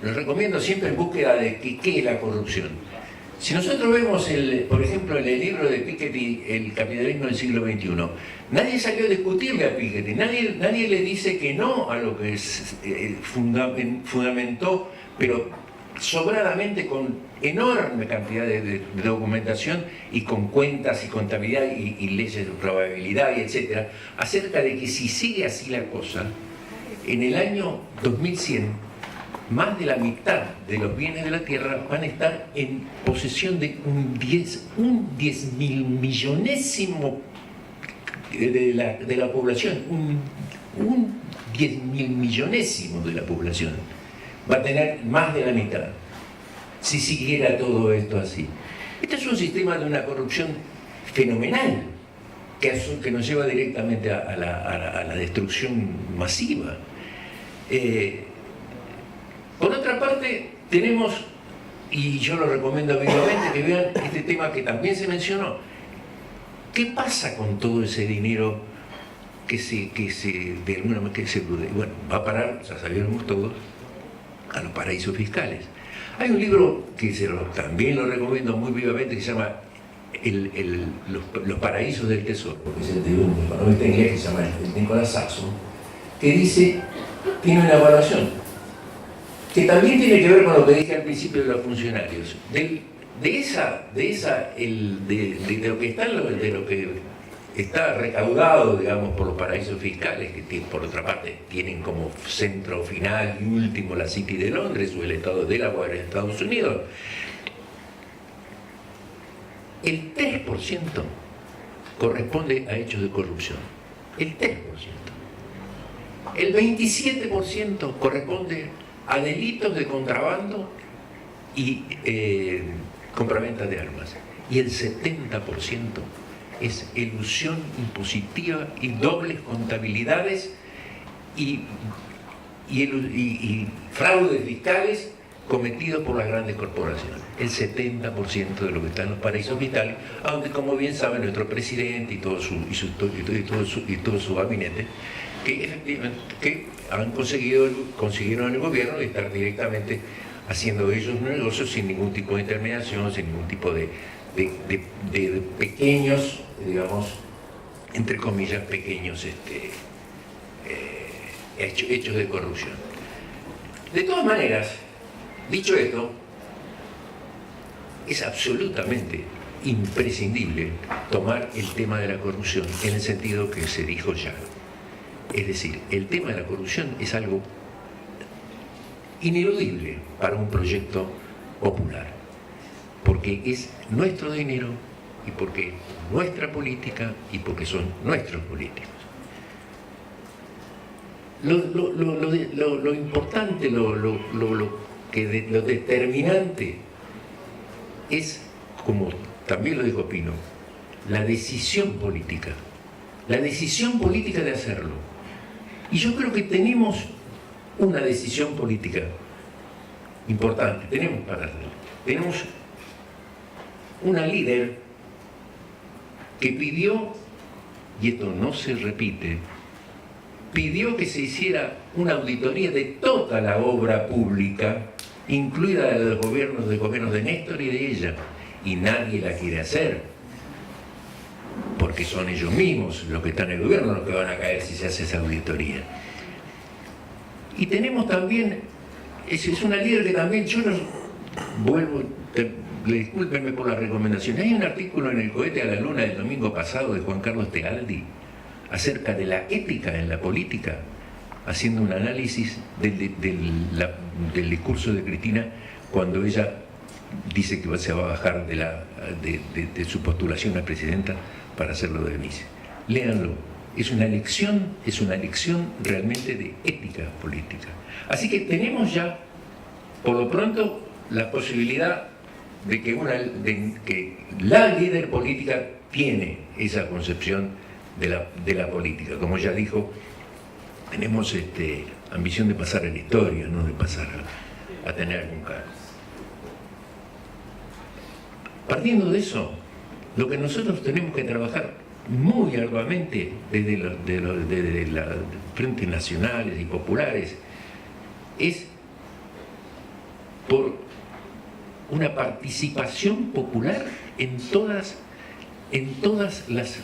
les recomiendo siempre en búsqueda de qué es la corrupción. Si nosotros vemos, por ejemplo, en el libro de Piketty, El capitalismo del siglo XXI, nadie salió a discutirle a Piketty, nadie le dice que no a lo que fundamentó, pero sobradamente, con enorme cantidad de documentación y con cuentas y contabilidad y leyes de probabilidad y etcétera, acerca de que si sigue así la cosa, en el año 2100 más de la mitad de los bienes de la tierra van a estar en posesión de un 10.000 millonésimo de la población, un 10.000 millonésimo de la población va a tener más de la mitad, si siguiera todo esto así. Este es un sistema de una corrupción fenomenal que nos lleva directamente a la destrucción masiva. Por otra parte, tenemos, y yo lo recomiendo vivamente, que vean este tema que también se mencionó. ¿Qué pasa con todo ese dinero de alguna manera bueno, va a parar, ya sabemos todos, a los paraísos fiscales? Hay un libro que también lo recomiendo muy vivamente, que se llama Los paraísos del tesoro, que es de un economista inglés que se llama Nicholas Saxon, que tiene una evaluación que también tiene que ver con lo que dije al principio de los funcionarios. De lo que está recaudado, digamos, por los paraísos fiscales, que por otra parte tienen como centro final y último la City de Londres o el estado de Delaware en Estados Unidos, el 3% corresponde a hechos de corrupción. El 3%. El 27% corresponde a delitos de contrabando y compraventa de armas. Y el 70% es elusión impositiva y dobles contabilidades y fraudes fiscales cometidos por las grandes corporaciones. El 70% de lo que está en los paraísos fiscales, aunque, como bien sabe nuestro presidente y todo su gabinete, que efectivamente consiguieron en el gobierno estar directamente haciendo ellos negocios sin ningún tipo de intermediación, sin ningún tipo de pequeños, digamos, entre comillas, pequeños hechos de corrupción. De todas maneras, dicho esto, es absolutamente imprescindible tomar el tema de la corrupción en el sentido que se dijo ya. Es decir, el tema de la corrupción es algo ineludible para un proyecto popular, porque es nuestro dinero y porque es nuestra política y porque son nuestros políticos. Lo importante, lo determinante es, como también lo dijo Pino, la decisión política de hacerlo. Y yo creo que tenemos una decisión política importante, tenemos para hacerlo. Tenemos una líder que pidió, y esto no se repite, pidió que se hiciera una auditoría de toda la obra pública, incluida la de los gobiernos de Néstor y de ella, y nadie la quiere hacer, porque son ellos mismos los que están en el gobierno los que van a caer si se hace esa auditoría. Y tenemos también, es una líder que también, yo no vuelvo, discúlpenme por la recomendación, hay un artículo en El cohete a la luna del domingo pasado de Juan Carlos Tealdi acerca de la ética en la política, haciendo un análisis del discurso de Cristina cuando ella dice que se va a bajar de su postulación a presidenta para hacerlo de vice. Léanlo, es una lección realmente de ética política. Así que tenemos ya, por lo pronto, la posibilidad de que la líder política tiene esa concepción de la política. Como ya dijo, tenemos ambición de pasar a la historia, no de pasar a tener algún cargo. Partiendo de eso, lo que nosotros tenemos que trabajar muy arduamente desde los frentes nacionales y populares es por una participación popular en todas las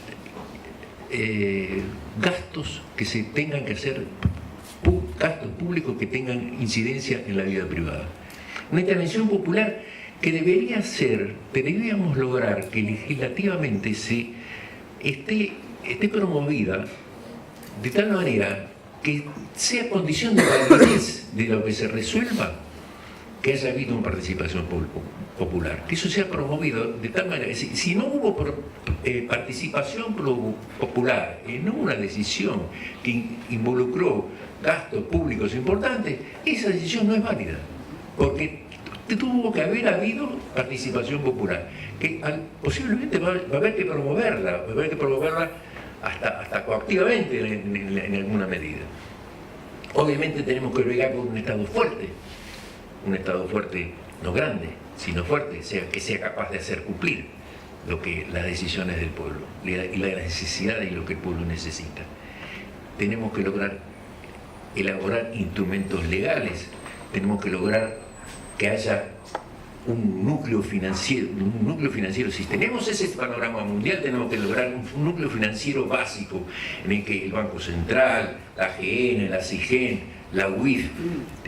gastos que se tengan que hacer, gastos públicos que tengan incidencia en la vida privada. Una intervención popular que deberíamos lograr que legislativamente esté promovida de tal manera que sea condición de validez de lo que se resuelva que haya habido una participación popular, que eso sea promovido de tal manera que si no hubo participación popular en una decisión que involucró gastos públicos importantes, esa decisión no es válida, porque tuvo que haber habido participación popular, que posiblemente va a haber que promoverla, hasta coactivamente en alguna medida. Obviamente tenemos que bregar con un Estado fuerte no grande, sino fuerte, que sea capaz de hacer cumplir las decisiones del pueblo y la necesidad de lo que el pueblo necesita. Tenemos que lograr elaborar instrumentos legales, tenemos que lograr que haya un núcleo financiero. Si tenemos ese panorama mundial, tenemos que lograr un núcleo financiero básico en el que el Banco Central, la AGN, la CIGEN, la UIF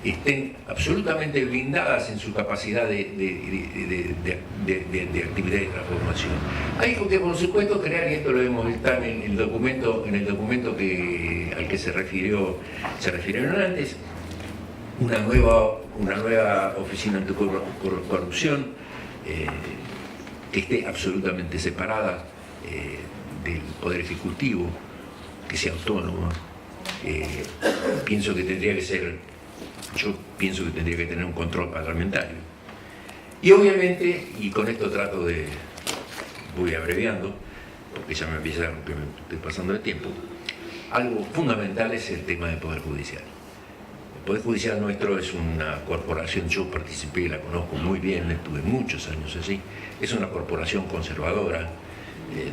estén absolutamente blindadas en su capacidad de actividad y transformación. Hay que, por supuesto, crear, y esto lo vemos estar en el documento al que se refirieron antes, una nueva oficina anticorrupción que esté absolutamente separada del Poder Ejecutivo, que sea autónoma. Pienso que tendría que tener un control parlamentario. Y obviamente, y con esto voy abreviando, porque ya me estoy pasando de tiempo, algo fundamental es el tema del Poder Judicial. El Poder Judicial nuestro es una corporación, yo participé, la conozco muy bien, estuve muchos años allí, es una corporación conservadora,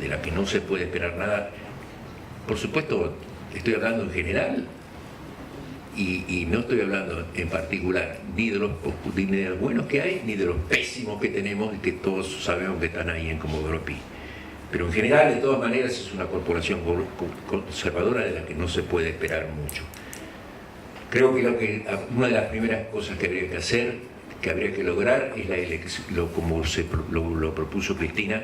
de la que no se puede esperar nada. Por supuesto, estoy hablando en general y no estoy hablando en particular ni de los buenos que hay, ni de los pésimos que tenemos y que todos sabemos que están ahí en Comodoro Pi. Pero en general, de todas maneras, es una corporación conservadora de la que no se puede esperar mucho. Creo que una de las primeras cosas que habría que hacer, que habría que lograr, es la elección, como lo propuso Cristina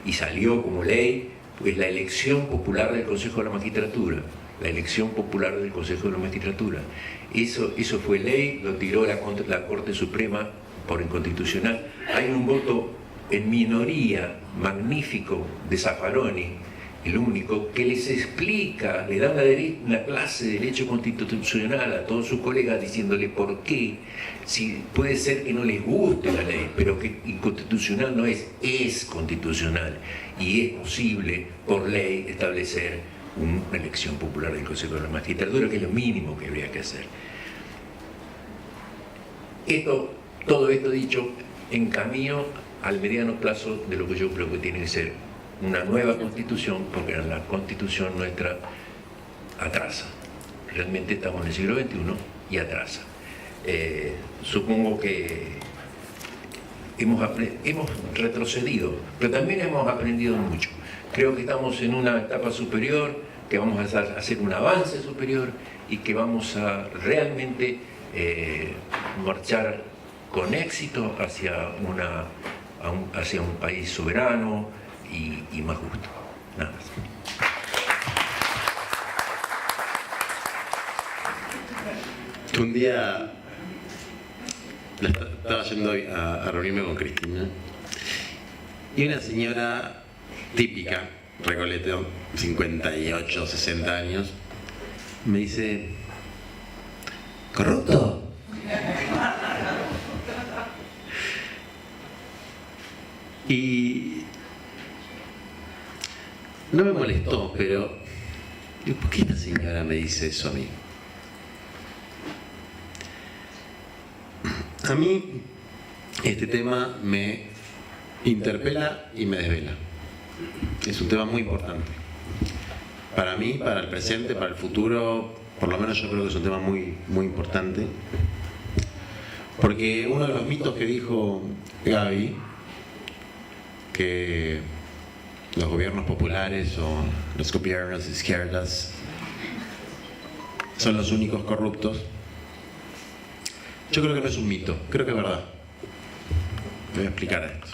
y salió como ley, es la elección popular del Consejo de la Magistratura. La elección popular del Consejo de la Magistratura. Eso fue ley, lo tiró la Corte Suprema por inconstitucional. Hay un voto en minoría magnífico de Zaffaroni, el único, que les explica, le da una clase de derecho constitucional a todos sus colegas diciéndole por qué, si puede ser que no les guste la ley, pero que inconstitucional no es constitucional y es posible por ley establecer una elección popular del Consejo de la Magistratura, que es lo mínimo que habría que hacer. Todo esto dicho en camino al mediano plazo de lo que yo creo que tiene que ser una nueva constitución, porque la constitución nuestra atrasa. realmente estamos en el siglo XXI y atrasa. Supongo que hemos retrocedido, pero también hemos aprendido mucho. Creo que estamos en una etapa superior, que vamos a hacer un avance superior y que vamos a realmente marchar con éxito hacia un país soberano y más justo. Nada más. Un día estaba yendo a reunirme con Cristina y una señora típica, Recoleto, 58, 60 años, me dice: ¿corrupto? Y no me molestó, pero digo, ¿por qué esta señora me dice eso a mí? A mí este tema me interpela y me desvela. Es un tema muy importante. Para mí, para el presente, para el futuro, por lo menos yo creo que es un tema muy, muy importante. Porque uno de los mitos que dijo Gaby, que los gobiernos populares o los gobiernos de izquierdas son los únicos corruptos, yo creo que no es un mito, creo que es verdad. Te voy a explicar esto.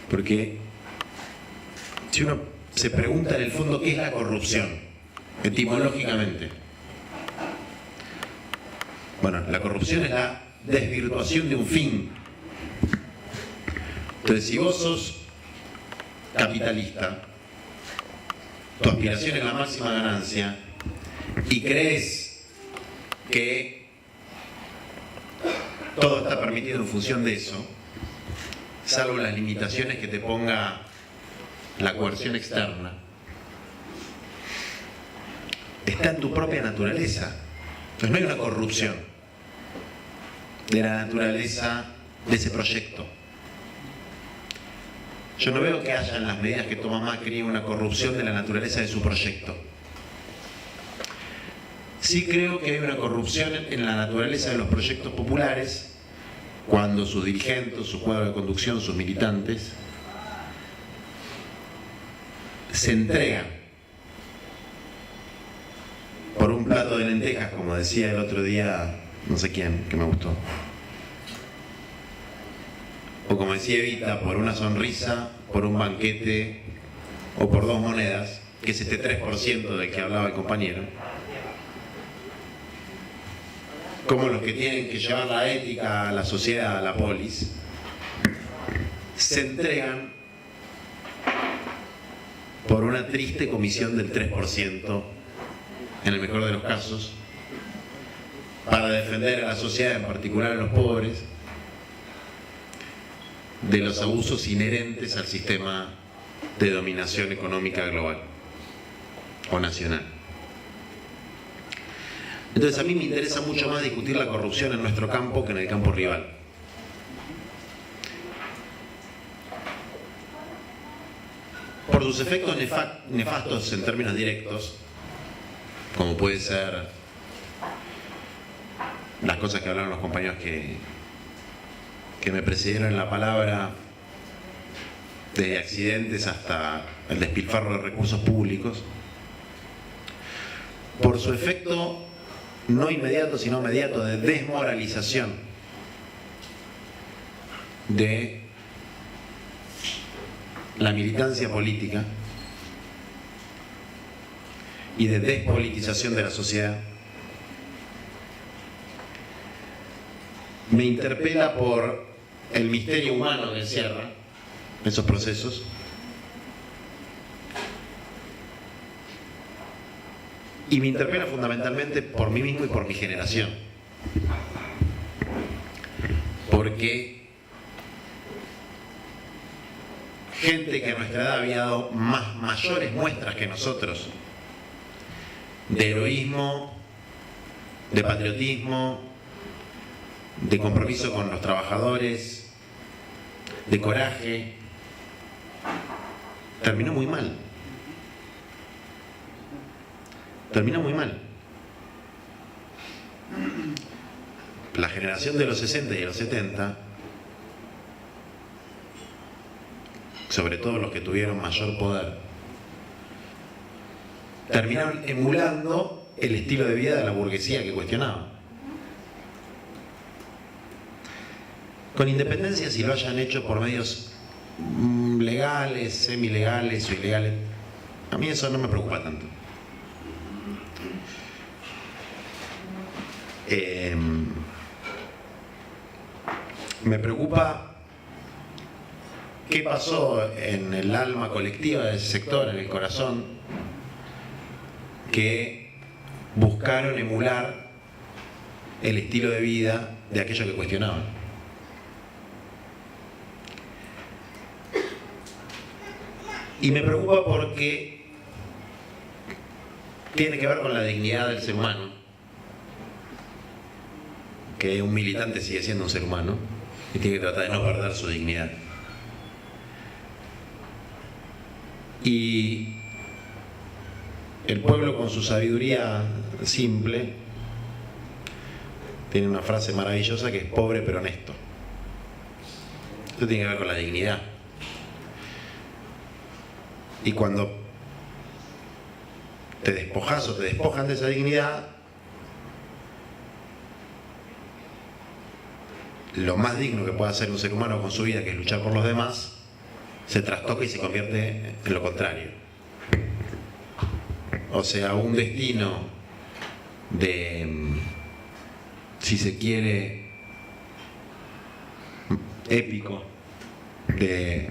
Porque si uno se pregunta en el fondo qué es la corrupción, etimológicamente, bueno, la corrupción es la desvirtuación de un fin. Entonces, si vos sos capitalista, tu aspiración es la máxima ganancia y crees que todo está permitido en función de eso, salvo las limitaciones que te ponga la coerción externa, está en tu propia naturaleza. Entonces no hay una corrupción de la naturaleza de ese proyecto. Yo no veo que haya en las medidas que toma Macri una corrupción de la naturaleza de su proyecto. Sí creo que hay una corrupción en la naturaleza de los proyectos populares cuando sus dirigentes, su cuadro de conducción, sus militantes se entregan por un plato de lentejas, como decía el otro día no sé quién, que me gustó, o como decía Evita, por una sonrisa, por un banquete o por 2 monedas, que es este 3% del que hablaba el compañero, como los que tienen que llevar la ética a la sociedad, a la polis, se entregan por una triste comisión del 3%, en el mejor de los casos, para defender a la sociedad, en particular a los pobres, de los abusos inherentes al sistema de dominación económica global o nacional. Entonces a mí me interesa mucho más discutir la corrupción en nuestro campo que en el campo rival. Por sus efectos nefastos en términos directos, como puede ser las cosas que hablaron los compañeros que me precedieron en la palabra, desde accidentes hasta el despilfarro de recursos públicos, por su efecto no inmediato sino mediato de desmoralización de la militancia política y de despolitización de la sociedad, me interpela por el misterio humano que encierra esos procesos, y me interpela fundamentalmente por mí mismo y por mi generación, porque gente que a nuestra edad había dado mayores muestras que nosotros de heroísmo, de patriotismo, de compromiso con los trabajadores, de coraje, terminó muy mal. terminó muy mal. La generación de los 60 y de los 70, sobre todo los que tuvieron mayor poder, terminaron emulando el estilo de vida de la burguesía que cuestionaba. Con independencia si lo hayan hecho por medios legales, semilegales o ilegales, a mí eso no me preocupa tanto. Me preocupa qué pasó en el alma colectiva de ese sector, en el corazón, que buscaron emular el estilo de vida de aquellos que cuestionaban. Y me preocupa porque tiene que ver con la dignidad del ser humano, que un militante sigue siendo un ser humano y tiene que tratar de no perder su dignidad. Y el pueblo, con su sabiduría simple, tiene una frase maravillosa que es pobre pero honesto. Esto tiene que ver con la dignidad. Y cuando te despojas o te despojan de esa dignidad, lo más digno que puede hacer un ser humano con su vida, que es luchar por los demás, se trastoca y se convierte en lo contrario. O sea, un destino de, si se quiere, épico, de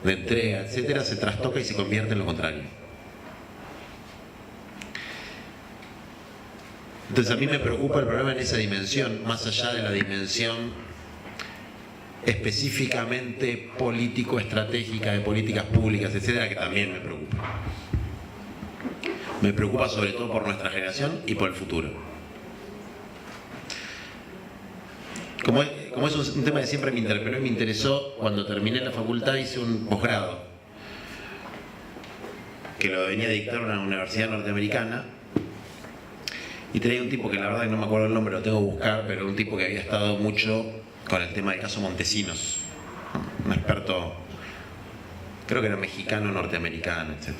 entrega, etcétera, se trastoca y se convierte en lo contrario. Entonces a mí me preocupa el problema en esa dimensión, más allá de la dimensión específicamente político-estratégica de políticas públicas, etcétera, que también me preocupa. Me preocupa sobre todo por nuestra generación y por el futuro. Como es un tema que siempre me interpeló y me interesó, cuando terminé la facultad hice un posgrado que lo venía a dictar una universidad norteamericana, y tenía un tipo que la verdad que no me acuerdo el nombre, lo tengo que buscar, pero un tipo que había estado mucho con el tema del caso Montesinos, un experto, creo que era mexicano, norteamericano, etc.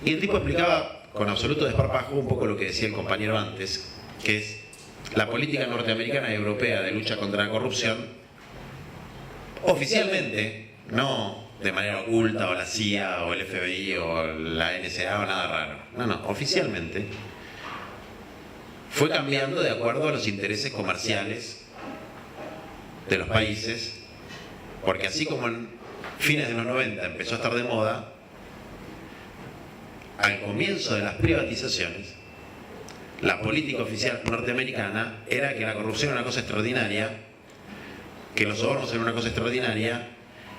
Y el tipo explicaba con absoluto desparpajo un poco lo que decía el compañero antes, que es la política norteamericana y europea de lucha contra la corrupción, oficialmente, no de manera oculta, o la CIA, o el FBI, o la NSA, o nada raro. No, oficialmente fue cambiando de acuerdo a los intereses comerciales de los países, porque así como en fines de los 90 empezó a estar de moda, al comienzo de las privatizaciones, la política oficial norteamericana era que la corrupción era una cosa extraordinaria, que los sobornos eran una cosa extraordinaria,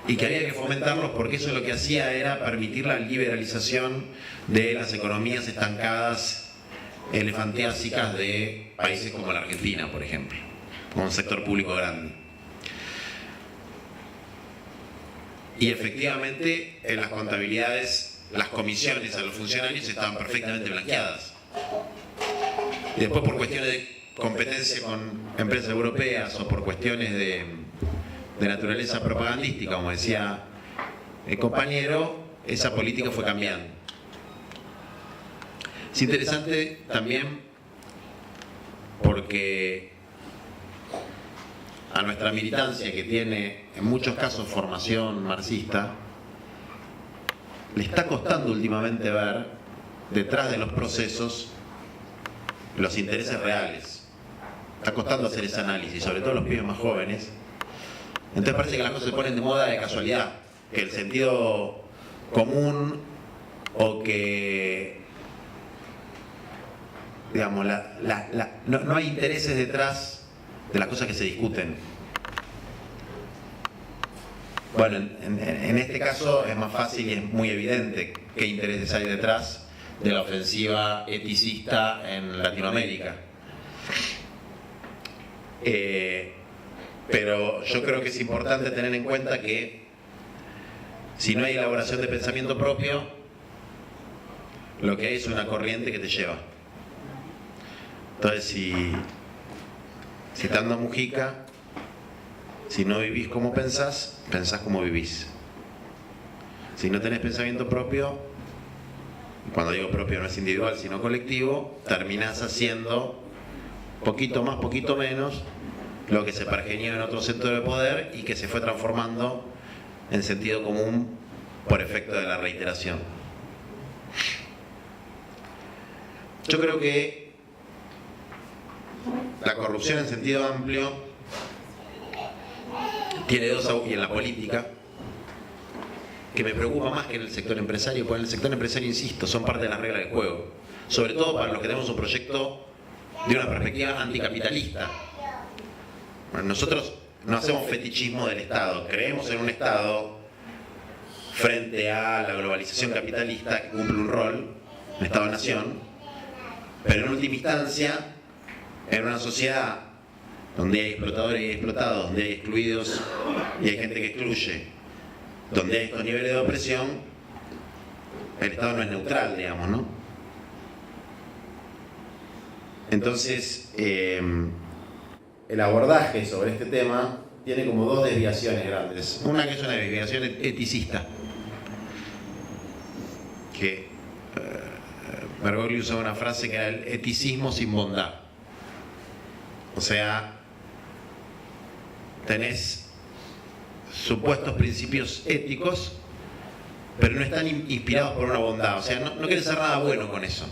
y que había que fomentarlos porque eso lo que hacía era permitir la liberalización de las economías estancadas, elefantiásicas de países como la Argentina, por ejemplo, con un sector público grande. Y efectivamente en las contabilidades, las comisiones a los funcionarios estaban perfectamente blanqueadas. Y después, por cuestiones de competencia con empresas europeas o por cuestiones de naturaleza propagandística, como decía el compañero, esa política fue cambiando. Es interesante también porque a nuestra militancia, que tiene en muchos casos formación marxista, le está costando últimamente ver detrás de los procesos los intereses reales. Está costando hacer ese análisis, sobre todo los pibes más jóvenes. Entonces parece que las cosas se ponen de moda de casualidad, que el sentido común o que, digamos, no hay intereses detrás de las cosas que se discuten. Bueno, en este caso es más fácil y es muy evidente qué intereses hay detrás de la ofensiva eticista en Latinoamérica. Pero yo creo que es importante tener en cuenta que si no hay elaboración de pensamiento propio, lo que es una corriente que te lleva. Entonces, si te anda Mujica, si no vivís como pensás, pensás como vivís. Si no tenés pensamiento propio, cuando digo propio no es individual sino colectivo, terminás haciendo poquito más, poquito menos lo que se pergeñó en otro centro de poder y que se fue transformando en sentido común por efecto de la reiteración. Yo creo que la corrupción en sentido amplio tiene dos, y en la política, que me preocupa más que en el sector empresario, porque en el sector empresario, insisto, son parte de las reglas del juego, sobre todo para los que tenemos un proyecto de una perspectiva anticapitalista. Bueno, nosotros no hacemos fetichismo del Estado, creemos en un Estado frente a la globalización capitalista que cumple un rol, un Estado-nación, pero en última instancia, en una sociedad donde hay explotadores y explotados, donde hay excluidos y hay gente que excluye, donde hay estos niveles de opresión, el Estado no es neutral, digamos, ¿no? Entonces, el abordaje sobre este tema tiene como dos desviaciones grandes. Una que es una desviación eticista, que Bergoglio usaba una frase que era el eticismo sin bondad. O sea, tenés supuestos principios éticos, pero no están inspirados por una bondad. O sea, no querés hacer nada bueno con eso.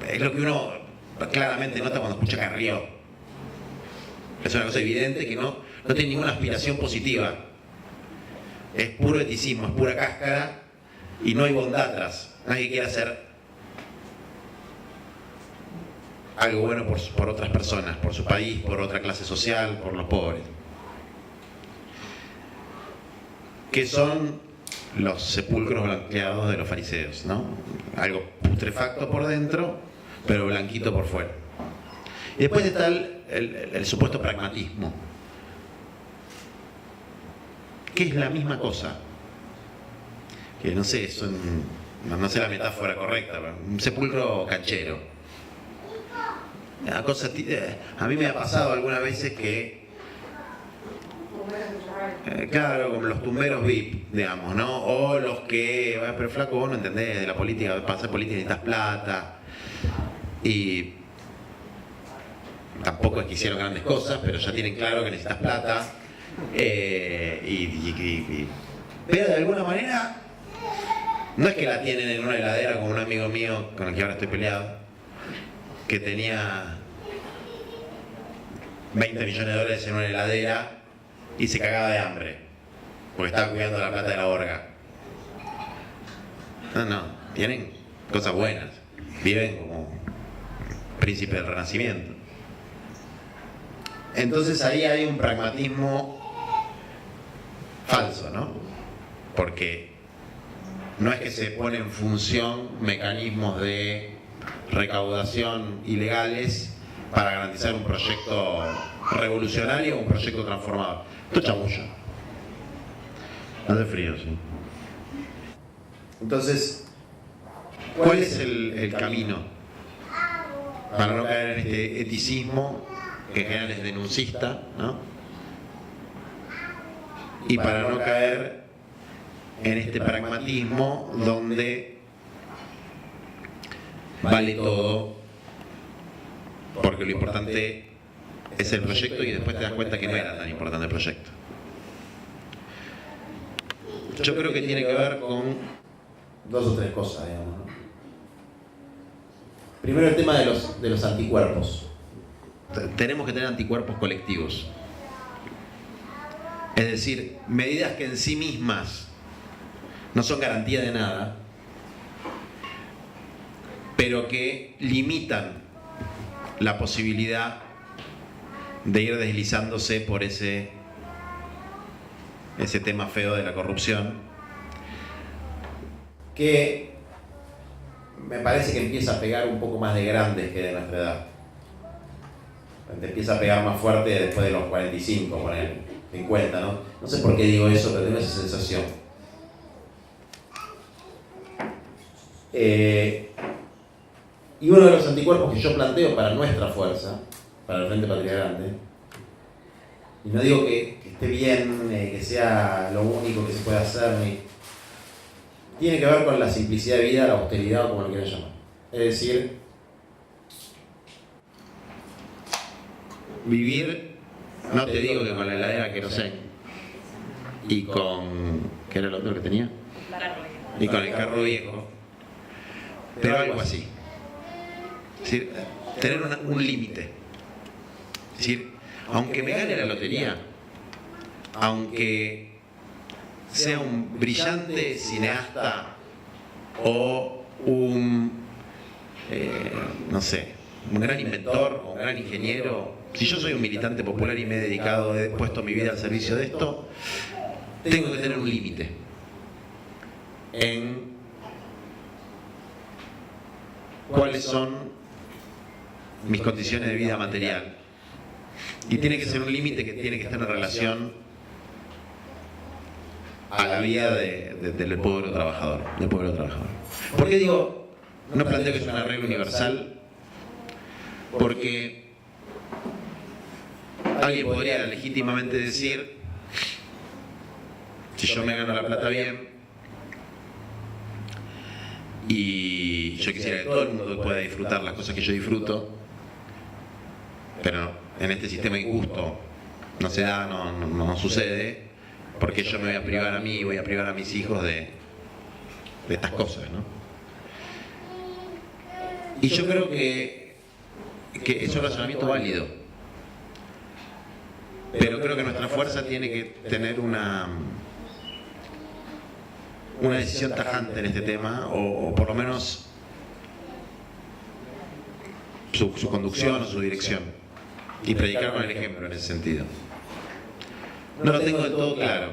Es lo que uno claramente nota cuando escucha Carrió. Es una cosa evidente que no tiene ninguna aspiración positiva. Es puro eticismo, es pura cáscara y no hay bondad atrás. Nadie quiere hacer algo bueno por otras personas, por su país, por otra clase social, por los pobres. Que son los sepulcros blanqueados de los fariseos, ¿no? Algo putrefacto por dentro, pero blanquito por fuera. Y después está el supuesto pragmatismo, que es la misma cosa. Que no sé, no sé la metáfora correcta, pero un sepulcro canchero. Una cosa, a mí me ha pasado algunas veces que, claro, como los tumberos VIP, digamos, ¿no? O los que, pero flaco, vos no entendés de la política, para hacer política necesitas plata. Y tampoco es que hicieron grandes cosas, pero ya tienen claro que necesitas plata. Pero de alguna manera, no es que la tienen en una heladera como un amigo mío con el que ahora estoy peleado, que tenía 20 millones de dólares en una heladera y se cagaba de hambre porque estaba cuidando la plata de la orga. No, tienen cosas buenas, viven como príncipe del Renacimiento. Entonces ahí hay un pragmatismo falso, ¿no? Porque no es que se pone en función mecanismos de recaudación ilegales para garantizar un proyecto revolucionario o un proyecto transformador. Esto es chamullo. Hace frío, sí. Entonces, ¿cuál es el camino para no caer en este eticismo que en general es denuncista, ¿no? Y para no caer en este pragmatismo donde vale todo, porque lo importante es el proyecto y después te das cuenta que no era tan importante el proyecto? Yo creo que tiene que ver con dos o tres cosas, digamos, ¿no? Primero, el tema de los anticuerpos. Tenemos que tener anticuerpos colectivos. Es decir, medidas que en sí mismas no son garantía de nada, pero que limitan la posibilidad de ir deslizándose por ese tema feo de la corrupción, que me parece que empieza a pegar un poco más de grandes que de nuestra edad. Te empieza a pegar más fuerte después de los 45, por el 50, ¿no? No sé por qué digo eso, pero tengo esa sensación. Y uno de los anticuerpos que yo planteo para nuestra fuerza, para el Frente Patria Grande, y no digo que esté bien, que sea lo único que se puede hacer, tiene que ver con la simplicidad de vida, la austeridad o como lo quieran llamar. Es decir, vivir, no te digo que con la heladera querosén y con, ¿qué era el otro que tenía? Y con el carro viejo, pero algo así. Es decir, tener un límite. Es decir, aunque me gane la lotería, aunque sea un brillante cineasta o un, no sé, un gran inventor o un gran ingeniero, si yo soy un militante popular y me he dedicado, he puesto mi vida al servicio de esto, tengo que tener un límite en cuáles son mis condiciones de vida material. Y tiene que ser un límite que tiene que estar en relación a la vida del pueblo trabajador, ¿Por qué digo, no planteo que es una regla universal? Porque alguien podría legítimamente decir, si yo me gano la plata bien y yo quisiera que todo el mundo pueda disfrutar las cosas que yo disfruto, pero en este sistema injusto no se da, no sucede, porque yo me voy a privar a mí y voy a privar a mis hijos de estas cosas, ¿no? Y yo creo que es un razonamiento válido, pero creo que nuestra fuerza tiene que tener una decisión tajante en este tema, o por lo menos su conducción o su dirección, y predicar con el ejemplo en ese sentido. No lo tengo del todo claro,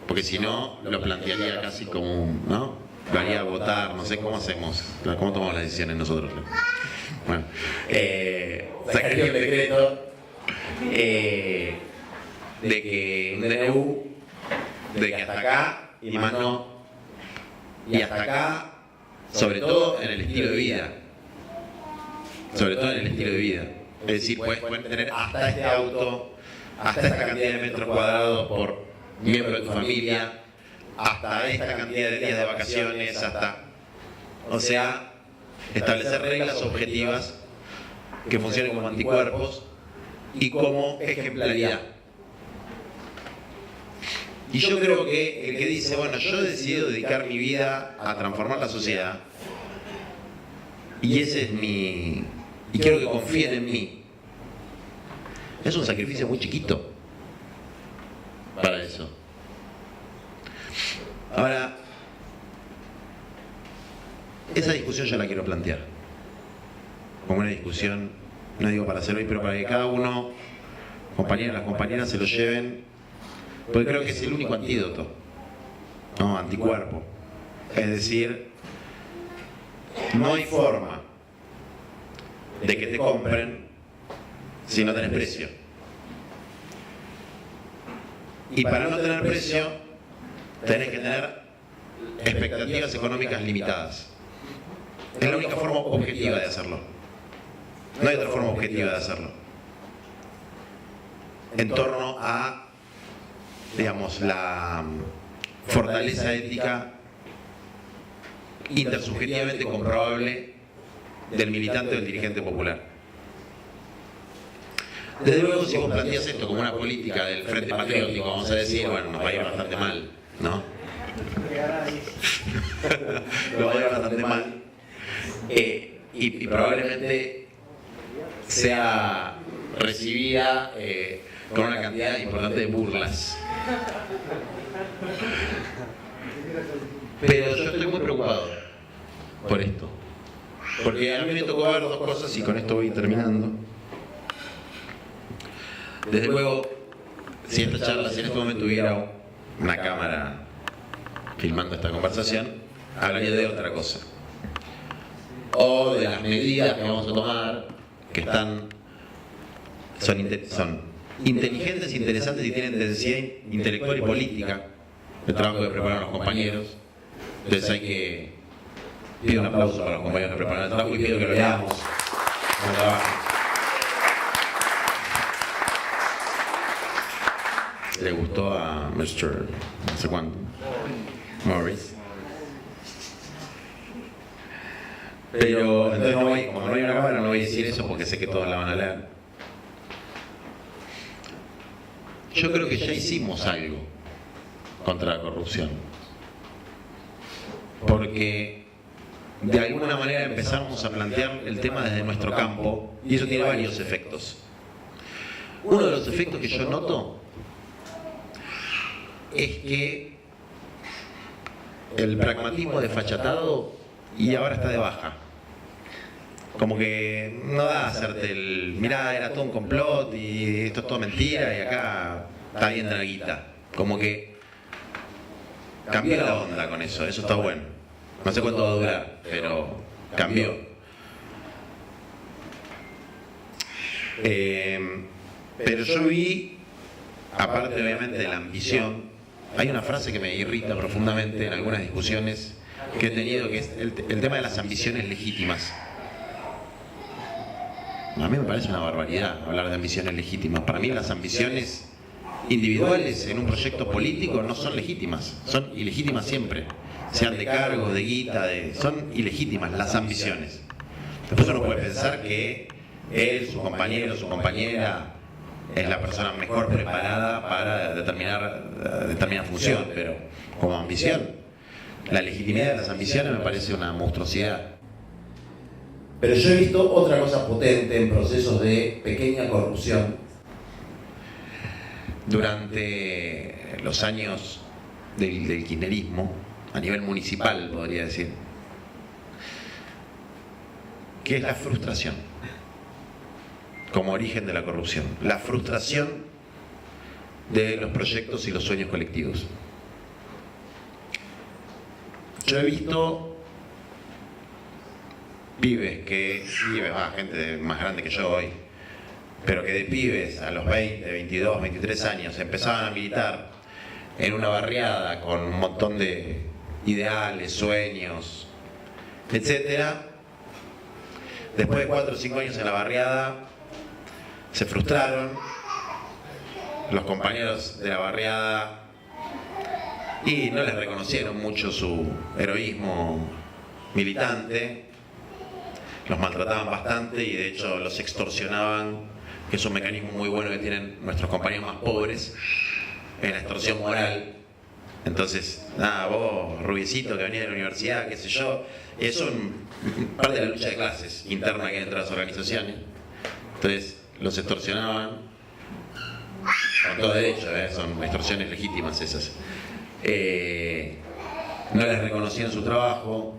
porque si no lo plantearía casi como un, ¿no? Lo haría votar, no sé cómo hacemos, cómo tomamos las decisiones nosotros. Bueno, sacaría un decreto de que un DNU, de que hasta acá y más no, y hasta acá, sobre todo en el estilo de vida. Sobre todo en el estilo de vida. Es decir, pueden tener hasta este auto, hasta esta cantidad de metros cuadrados por miembro de tu familia, hasta esta cantidad de días de vacaciones, o sea, establecer reglas objetivas que funcionen como anticuerpos y como ejemplaridad. Y yo creo que el que dice, bueno, yo he decidido dedicar mi vida a transformar la sociedad, y ese es mi... y quiero que confíen en mí, es un sacrificio muy chiquito para eso. Ahora, esa discusión yo la quiero plantear como una discusión, no digo para hacer hoy, pero para que cada uno, las compañeras se lo lleven, porque creo que es el único antídoto, ¿no? Anticuerpo. Es decir, no hay forma de que te compren si no tenés precio. Y para no tener precio, tenés que tener expectativas económicas limitadas. Es la única forma objetiva de hacerlo. No hay otra forma objetiva de hacerlo. En torno a, digamos, la fortaleza ética intersubjetivamente comprobable del militante o del dirigente popular. Desde luego, si vos planteas esto como una política del Frente Patriótico, vamos a decir, bueno, nos va a ir bastante mal, ¿no? Nos va a ir bastante mal. Y probablemente sea recibida con una cantidad importante de burlas. Pero yo estoy muy preocupado por esto. Porque a mí me tocó ver dos cosas, y con esto voy terminando. Desde luego, si esta charla, si en este momento hubiera una cámara filmando esta conversación, hablaría de otra cosa. O de las medidas que vamos a tomar, que son inteligentes, interesantes y tienen densidad intelectual y política, el trabajo que preparan los compañeros. Entonces hay que Pido un aplauso para los compañeros que prepararon el trabajo y pido que lo leamos. Buen trabajo. Le gustó a Mr. no sé cuánto, Morris. Pero entonces no voy, como no hay una cámara, no voy a decir eso porque sé que todos la van a leer. Yo creo que ya hicimos algo contra la corrupción. Porque de alguna manera empezamos a plantear el tema desde nuestro campo y eso tiene varios efectos. Uno de los efectos que yo noto es que el pragmatismo desfachatado y ahora está de baja. Como que no da a hacerte el mirá, era todo un complot y esto es todo mentira y acá está bien de la guita. Como que cambió la onda con eso, eso está bueno. No sé cuánto va a durar, pero cambió. Pero yo vi, aparte obviamente de la ambición, hay una frase que me irrita profundamente en algunas discusiones que he tenido, que es el tema de las ambiciones legítimas. A mí me parece una barbaridad hablar de ambiciones legítimas. Para mí las ambiciones individuales en un proyecto político no son legítimas, son ilegítimas siempre. Sean de cargos, de guita, son ilegítimas las ambiciones. Después uno puede pensar que él, su compañero, su compañera es la persona mejor preparada para determinar función, pero como ambición, la legitimidad de las ambiciones me parece una monstruosidad. Pero yo he visto otra cosa potente en procesos de pequeña corrupción durante los años del kirchnerismo, a nivel municipal podría decir, que es la frustración como origen de la corrupción, la frustración de los proyectos y los sueños colectivos. Yo he visto gente más grande que yo hoy, pero que de pibes a los 20, 22, 23 años empezaban a militar en una barriada con un montón de ideales, sueños, etcétera. Después de 4 o 5 años en la barriada se frustraron, los compañeros de la barriada y no les reconocieron mucho su heroísmo militante, los maltrataban bastante y de hecho los extorsionaban, que es un mecanismo muy bueno que tienen nuestros compañeros más pobres, en la extorsión moral. Entonces, vos, rubiecito que venía de la universidad, qué sé yo, eso es parte de la lucha de clases interna que hay dentro de las organizaciones. Entonces, los extorsionaban, con todo derecho, son extorsiones legítimas esas. No les reconocían su trabajo.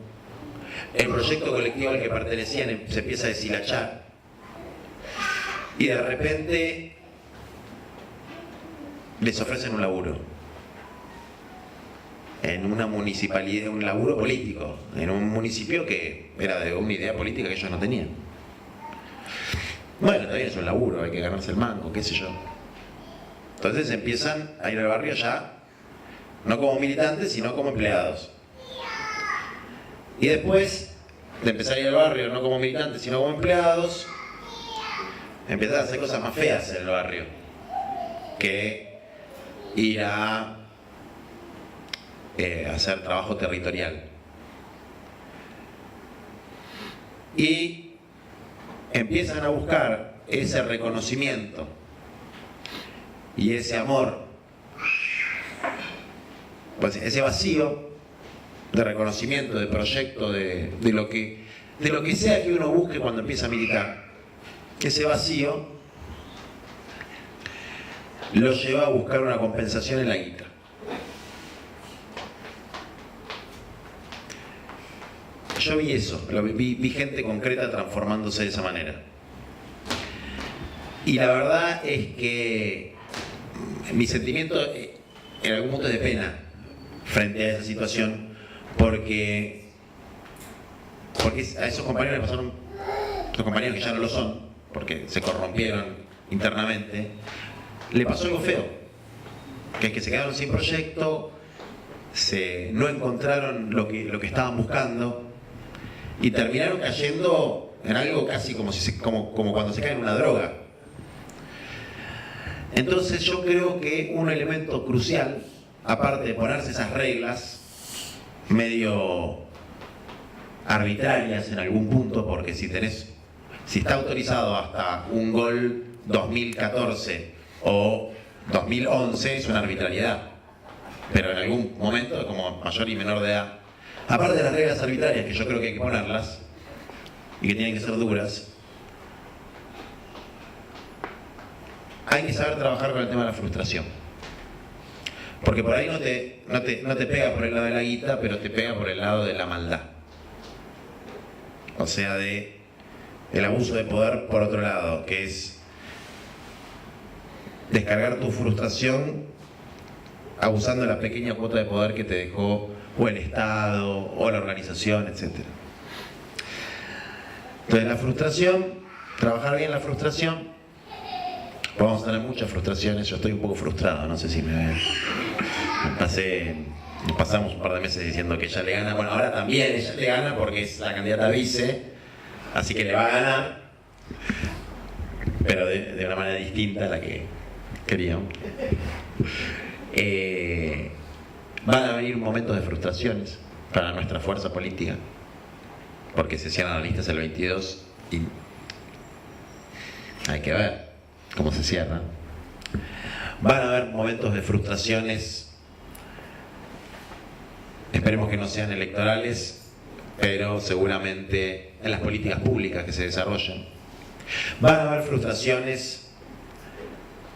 El proyecto colectivo al que pertenecían se empieza a deshilachar. Y de repente les ofrecen un laburo en una municipalidad, un laburo político, en un municipio que era de una idea política que ellos no tenían. Bueno, también es un laburo, hay que ganarse el mango, qué sé yo. Entonces empiezan a ir al barrio ya, no como militantes, sino como empleados. Y después de empezar a ir al barrio, no como militantes, sino como empleados, empiezan a hacer cosas más feas en el barrio que ir a hacer trabajo territorial. Y empiezan a buscar ese reconocimiento y ese amor, pues ese vacío de reconocimiento, de proyecto, de lo que sea que uno busque cuando empieza a militar. Ese vacío lo lleva a buscar una compensación en la guita. Yo vi eso, vi gente concreta transformándose de esa manera. Y la verdad es que mi sentimiento en algún punto es de pena frente a esa situación, porque a esos compañeros les pasaron, los compañeros que ya no lo son, porque se corrompieron internamente, le pasó algo feo, que es que se quedaron sin proyecto, no encontraron lo que estaban buscando, y terminaron cayendo en algo casi como cuando se cae en una droga. Entonces yo creo que un elemento crucial, aparte de ponerse esas reglas medio arbitrarias en algún punto, porque si está autorizado hasta un gol 2014 o 2011 es una arbitrariedad, pero en algún momento, como mayor y menor de edad, aparte de las reglas arbitrarias, que yo creo que hay que ponerlas y que tienen que ser duras, hay que saber trabajar con el tema de la frustración, porque por ahí no te pega por el lado de la guita, pero te pega por el lado de la maldad, o sea, de el abuso de poder por otro lado, que es descargar tu frustración abusando de la pequeña cuota de poder que te dejó o el Estado o la organización, etc. Entonces la frustración, trabajar bien la frustración, vamos a tener muchas frustraciones. Yo estoy un poco frustrado, no sé si nos pasamos un par de meses diciendo que ella le gana. Bueno, ahora también ella le gana porque es la candidata a vice, así que le va a ganar, pero de una manera distinta a la que queríamos. Van a venir momentos de frustraciones para nuestra fuerza política, porque se cierran las listas el 22 y hay que ver cómo se cierran. Van a haber momentos de frustraciones, esperemos que no sean electorales, pero seguramente en las políticas públicas que se desarrollan. Van a haber frustraciones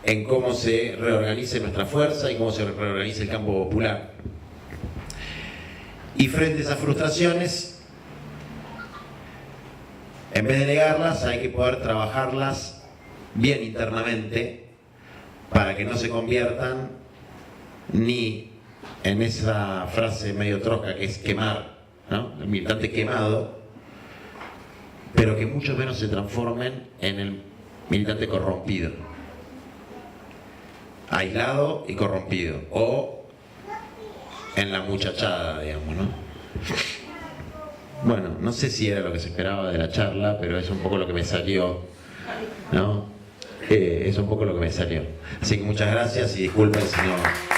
en cómo se reorganice nuestra fuerza y cómo se reorganice el campo popular. Y frente a esas frustraciones, en vez de negarlas, hay que poder trabajarlas bien internamente para que no se conviertan ni en esa frase medio trosca que es quemar, ¿no? El militante quemado, pero que mucho menos se transformen en el militante corrompido, aislado y corrompido, o en la muchachada, digamos, ¿no? Bueno, no sé si era lo que se esperaba de la charla, pero es un poco lo que me salió, ¿no? Es un poco lo que me salió. Así que muchas gracias y disculpen si no...